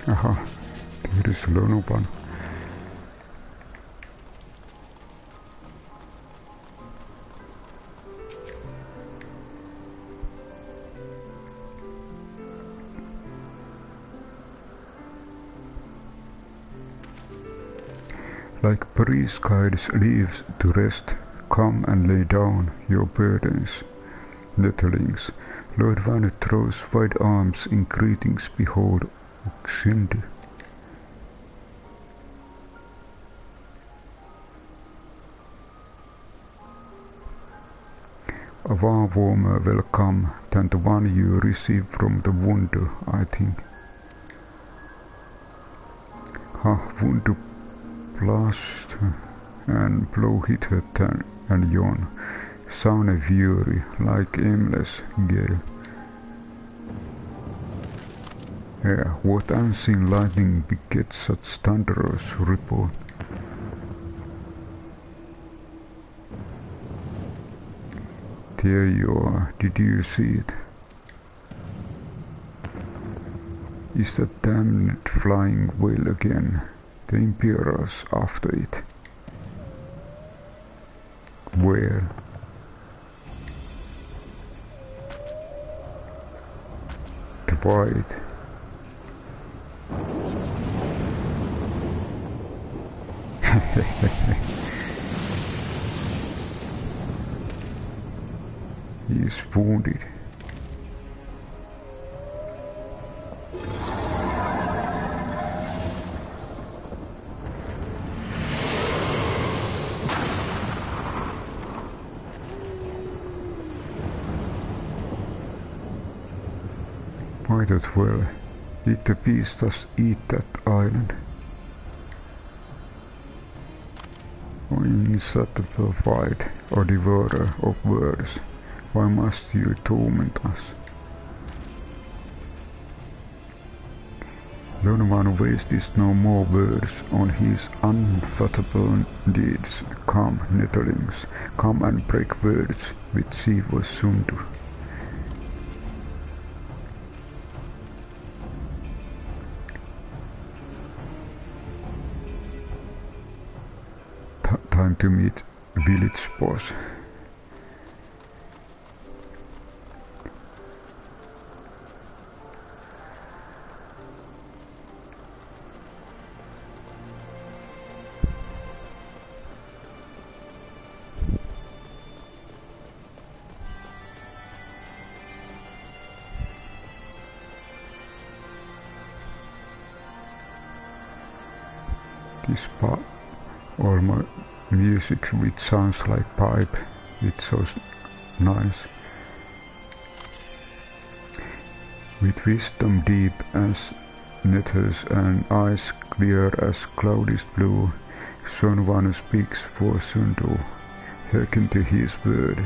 aha, there is Lonvano. Like breeze guides leaves to rest, come and lay down your burdens. Netterlings, Lord Vanu throws wide arms in greetings, behold Oxindi. A far warmer welcome than the one you received from the Wundu, I think. Wundu blast and blow hit her and yawn, sound a fury like aimless gale. What unseen lightning begets such thunderous report? There you are, did you see it? Is that damned flying whale again? The Imperials after it. Where? The white. He is wounded. Might as well. Did the beast just eat that island? Or insatiable fight, or devourer of words? Why must you torment us? Lonovan wastes no more words on his unfathomable deeds. Come, nettlings, come and break words which she was soon to. Time to meet village boss. This part, all my music which sounds like pipe, it's so nice. With wisdom deep as nettles and eyes clear as cloudest blue, Sonovan speaks for Sundu. Hearken to his words.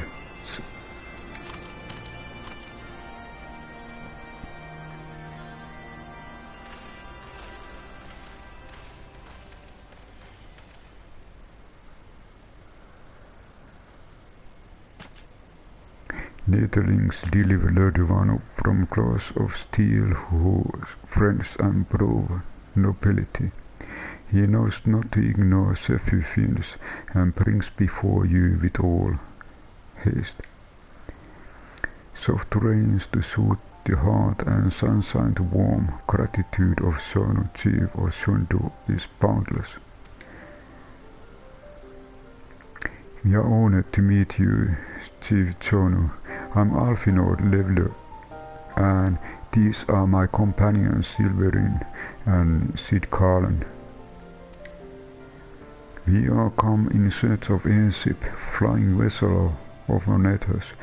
Netherlings deliver Lodovan from claws of steel, whose friends and prove nobility. He knows not to ignore Sephifins and brings before you with all haste. Soft rains to soothe the heart and sunshine to warm. Gratitude of Sonu, chief of Sundu, is boundless. We are honored to meet you, Chief Sonu. I'm Alfinor Leveler, and these are my companions Silverin and Sid Carlin. We are come in search of airship, flying vessel of Onetas,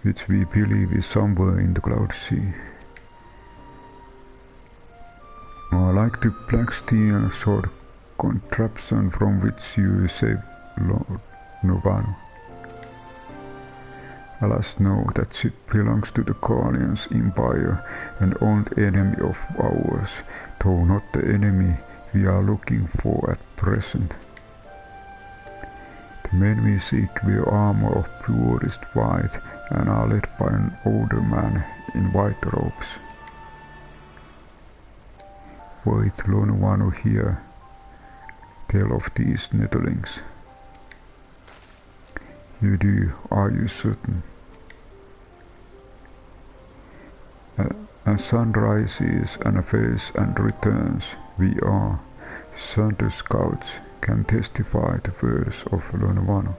which we believe is somewhere in the Cloud Sea. Like the black steel sword contraption from which you saved Lord Novano. Alas, no, that ship belongs to the Guardian's Empire, an old enemy of ours, though not the enemy we are looking for at present. The men we seek wear armor of purest white and are led by an older man in white robes. Wait, Lonovano here, tell of these nettlings. You do, are you certain? As sun rises and fades and returns, we are, Thunder Scouts, can testify the words of Lonovano.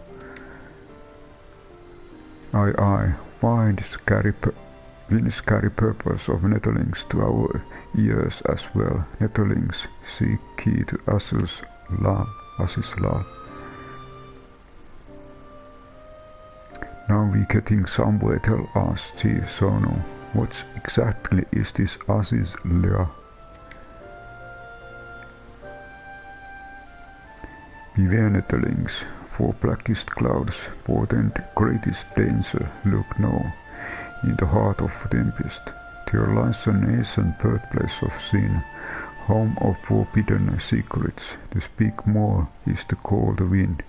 Aye, will carry purpose of nettlings to our ears as well. Nettlings seek key to Asil's law. Now we getting somewhere, tell us, Chief Sono. What exactly is this Asis Law? Beware nettlings, for blackest clouds portend greatest danger. Look now, in the heart of tempest, there lies a nation, birthplace of sin, home of forbidden secrets. To speak more is to call the wind.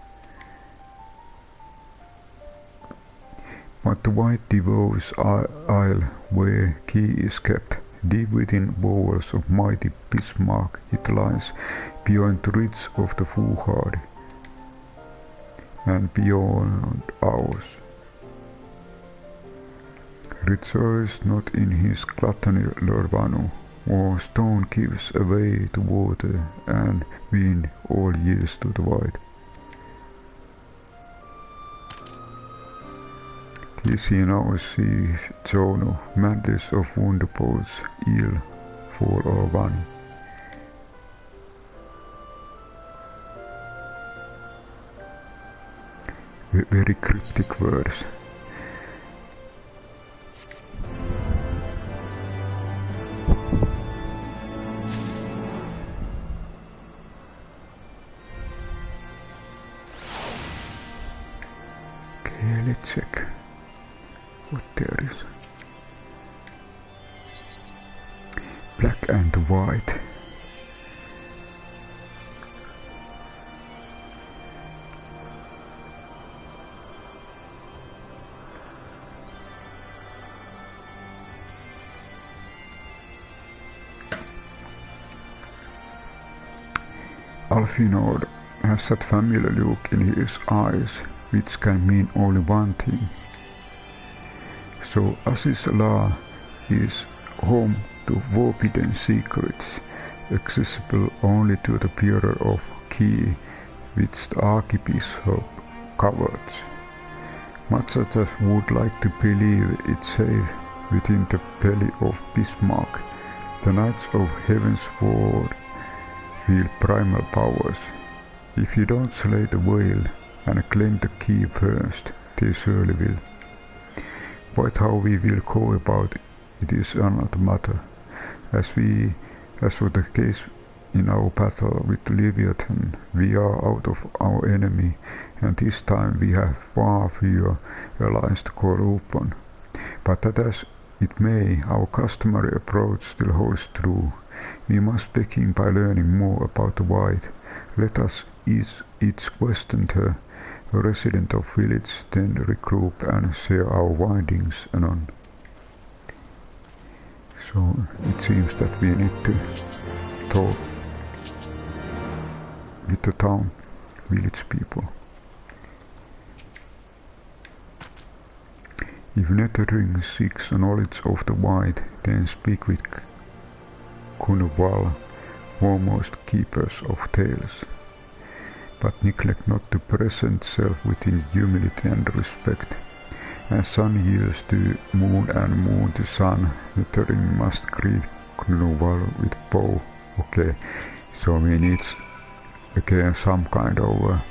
But the white Devo's isle, where key is kept, Deep within bowels of mighty Bismarck it lies, beyond the ridge of the foolhardy, and beyond ours. Rejoice not in his gluttony, Lord Vanu, or stone gives away to water, and wind all years to the void. Tis he now sees Jono, madness of wonderbolts, ill fall or Vanu. Very cryptic words. Okay, let's check what there is. Black and white. Alfinord has that familiar look in his eyes, which can mean only one thing. So Aziz Allah is home to forbidden secrets, accessible only to the bearer of key, which the Archbishop covers. Much as I would like to believe it's safe within the belly of Bismarck, the Knights of Heaven's Sword feel primal powers. If you don't slay the whale and claim the key first, they surely will. But how we will go about it is another matter, as for the case in our battle with Leviathan, we are out of our enemy, and this time we have far fewer allies to call upon. But that as it may, our customary approach still holds true. We must begin by learning more about the White. Let us each question her, a resident of village, then regroup and share our windings anon. So it seems that we need to talk with the town village people. If Nethering seeks knowledge of the White, then speak with Kunuval, foremost keepers of tales. But neglect not to present self within humility and respect. As sun yields to moon and moon to sun, Nethering must greet Kunuval with bow. Okay, so we need again some kind of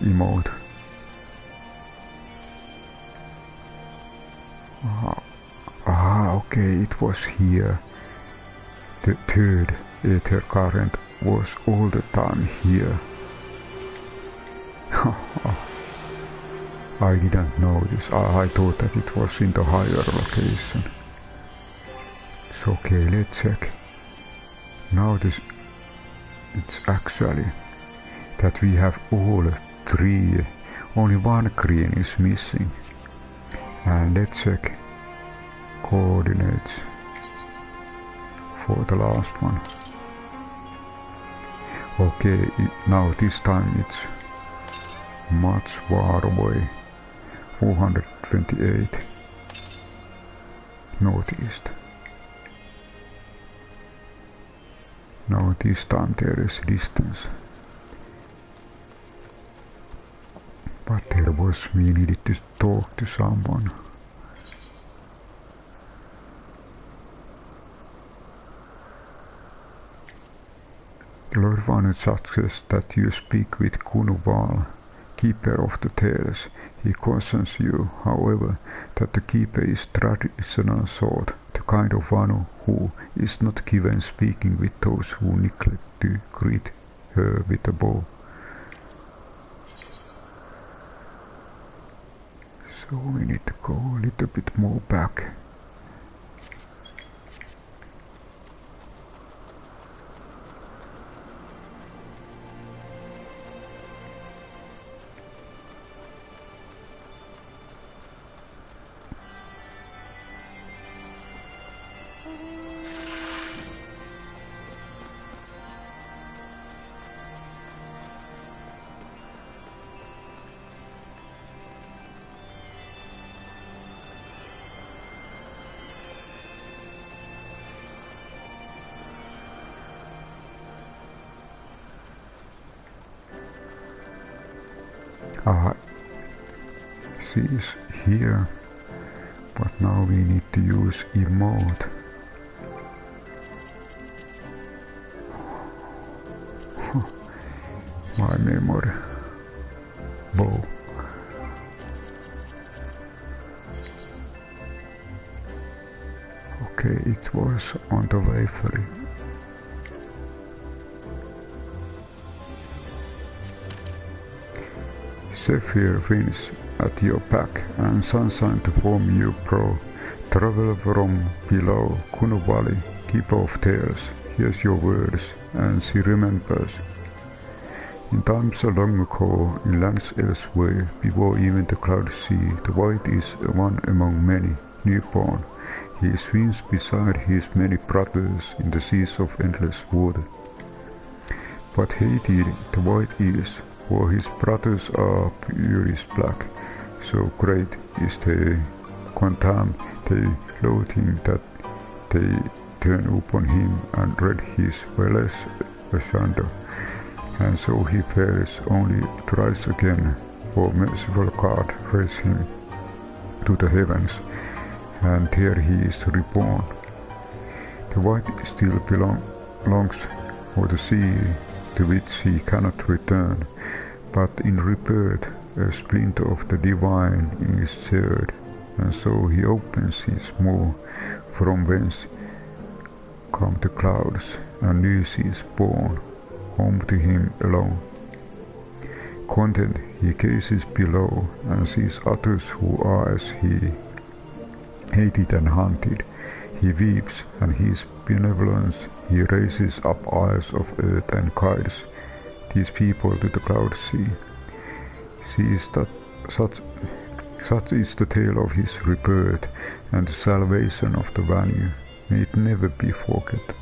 emote. Okay, it was here. The third ether current was all the time here. I didn't know this. I thought that it was in the higher location. So okay, let's check. Now it's actually that we have all three. Only one green is missing. And let's check coordinates for the last one. Okay, now this time it's much far away. 428 northeast. Now this time there is distance. But we needed to talk to someone. Lord Vanu suggests that you speak with Kunuval, keeper of the tales. He cautions you, however, that the keeper is traditional sort, the kind of Vanu who is not given speaking with those who neglect to greet her with a bow. So we need to go a little bit more back. Ah, she's here, but now we need to use emote. My memory. Bow. Okay, it was on the way for it. Zephyr winds at your back and sunshine to form you pro. Travel from below Kuno Valley, keeper of tales, hears your words, and she remembers. In times long ago, in lands elsewhere, before even the clouds see, the white is one among many, newborn. He swims beside his many brothers in the seas of endless water. But hated the white is, for his brothers are purest black, so great is their contempt, their loathing, that they turn upon him and rend his palace asunder. And so he fares only thrice again, for merciful God raised him to the heavens, and there he is reborn. The white still belongs for the sea, to which he cannot return, but in rebirth a splinter of the divine is shared, and so he opens his maw, from whence come the clouds, and news is born, home to him alone. Content he gazes below, and sees others who are as he, hated and hunted. He weeps, and his benevolence he raises up eyes of earth and guides these people to the cloud sea. Sees that such is the tale of his rebirth, and the salvation of the value. May it never be forget.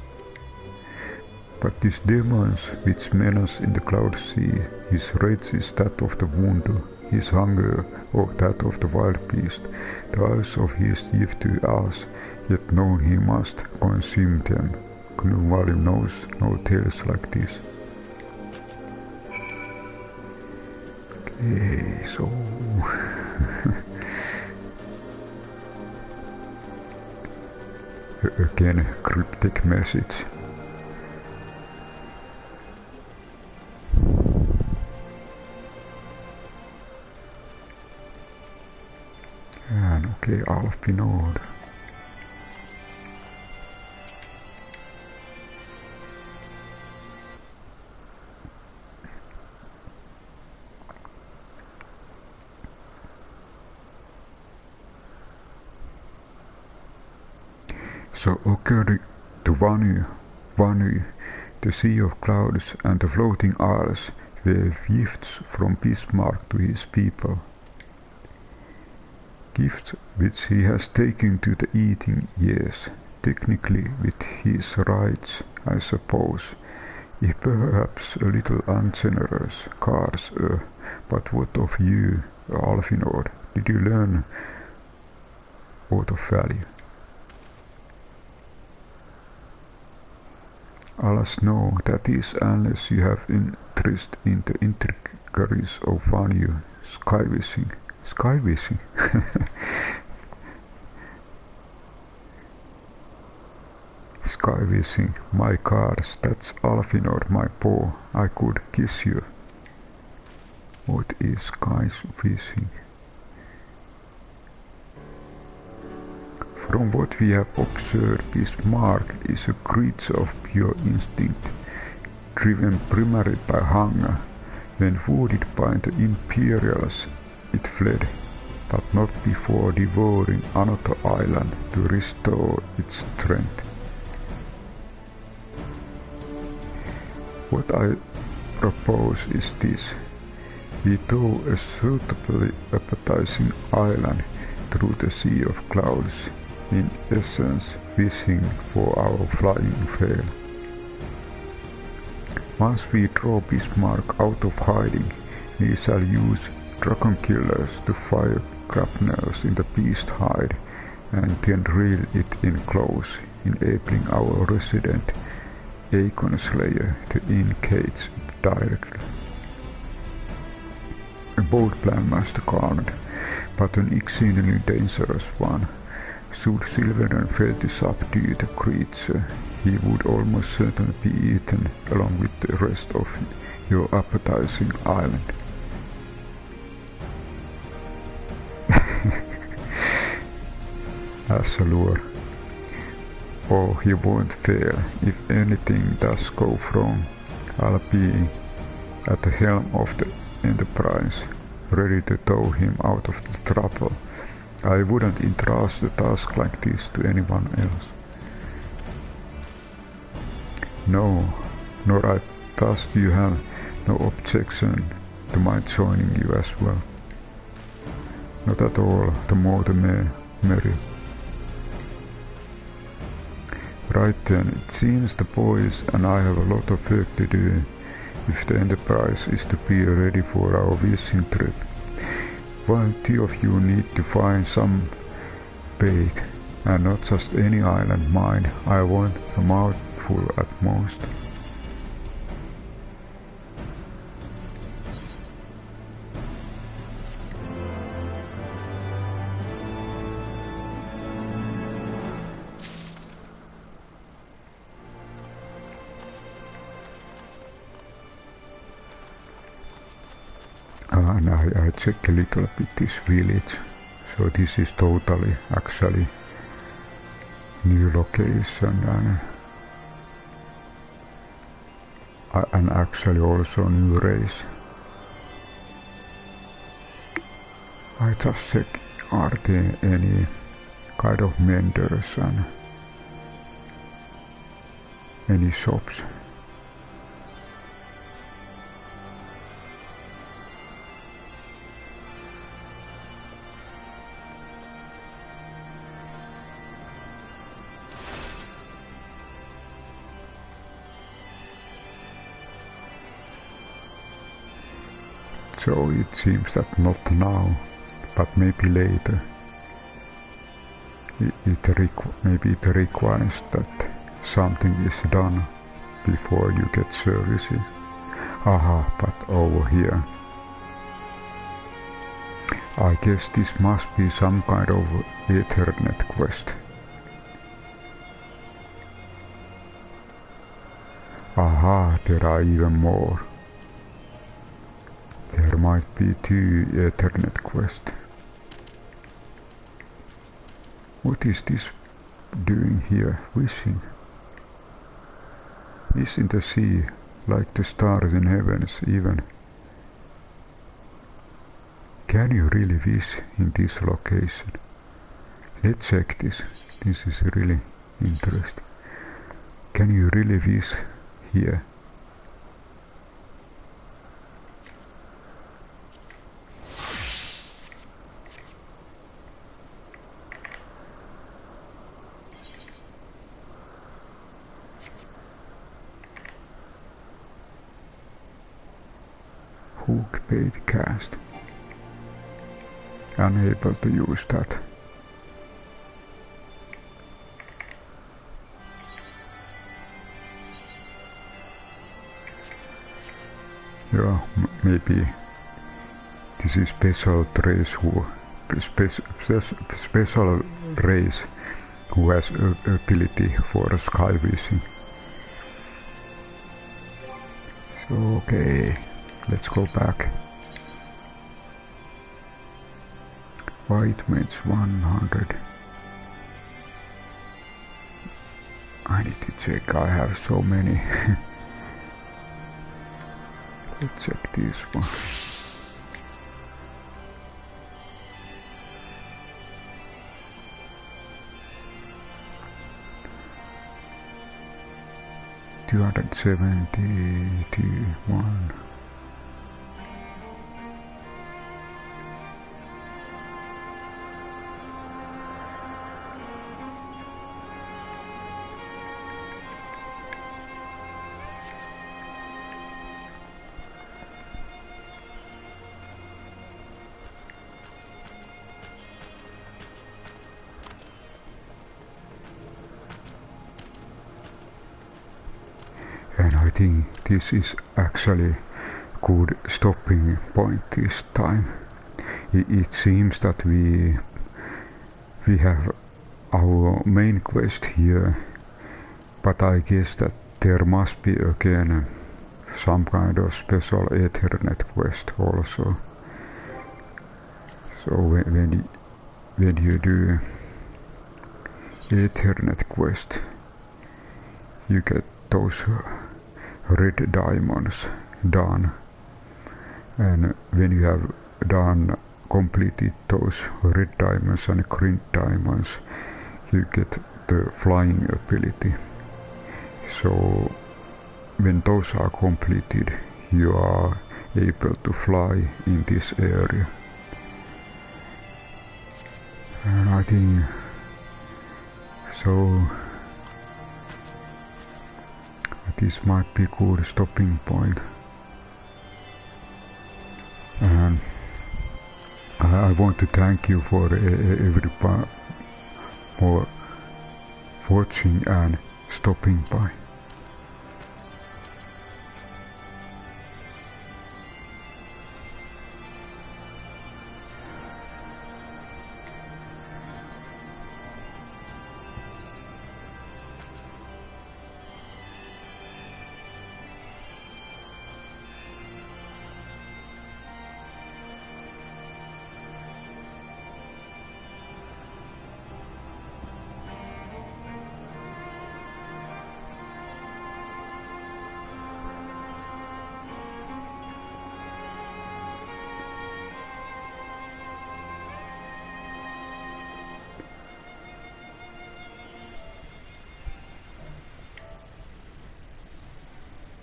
But these demons which menace in the cloud sea, his rage is that of the wounded, his hunger or that of the wild beast. The eyes of his give to us, yet known he must consume them. Gnumvalim knows no tales like this. Okay, so again cryptic message. And okay, Alfinord. So according to Vanu, the sea of clouds and the floating isles were gifts from Bismarck to his people. Gifts which he has taken to the eating, yes, technically with his rights, I suppose, if perhaps a little ungenerous, Cars, but what of you, Alfinord? Did you learn aught of value? Alas, no, that is, unless you have interest in the intricacies of Vanu skywishing. Skywishing? Skywishing, my cars, that's Alfinord, my paw, I could kiss you. What is skywishing? From what we have observed, Bismarck is a creature of pure instinct, driven primarily by hunger. When wounded by the Imperials, it fled, but not before devouring another island to restore its strength. What I propose is this. We tow a suitably appetizing island through the sea of clouds, in essence wishing for our flying fail. Once we draw Bismarck out of hiding, we shall use dragon killers to fire grapnels in the beast hide, and then reel it in close, enabling our resident Aegon Slayer to engage directly. a bold plan, Master Garnet, but an exceedingly dangerous one. Should Sylvain fail to subdue the creature, he would almost certainly be eaten along with the rest of your appetizing island. As a lure. Oh, he won't fail. If anything does go wrong, I'll be at the helm of the Enterprise, ready to tow him out of the trouble. I wouldn't entrust a task like this to anyone else. No, nor I trust you have no objection to my joining you as well. Not at all, the more the merrier. Right then, it seems the boys and I have a lot of work to do if the Enterprise is to be ready for our fishing trip. While two of you need to find some bait, and not just any island mine, I want a mouthful at most. And I check a little bit this village, so this is totally actually new location and actually also new race. I just check, are there any kind of vendors and any shops? So it seems that not now, but maybe later. Maybe it requires that something is done before you get services. Aha, but over here. I guess this must be some kind of aethernet quest. Aha, there are even more. There might be 2 aethernet quests. What is this doing here? Wishing. Wish in the sea, like the stars in heavens even. Can you really wish in this location? Let's check this. This is really interesting. Can you really wish here? Hook bait cast. Unable to use that. Yeah, maybe this is special race special race who has ability for sky fishing. So okay. Let's go back. White mage 100. I need to check, I have so many. Let's check this one. $271. And I think this is actually good stopping point this time. It seems that we have our main quest here, but I guess that there must be again some kind of special aethernet quest also. So when you do aethernet quest, you get those red diamonds done, and when you have completed those red diamonds and green diamonds, you get the flying ability. So when those are completed, you are able to fly in this area. And I think so this might be a good stopping point. And I want to thank you for everybody for watching and stopping by.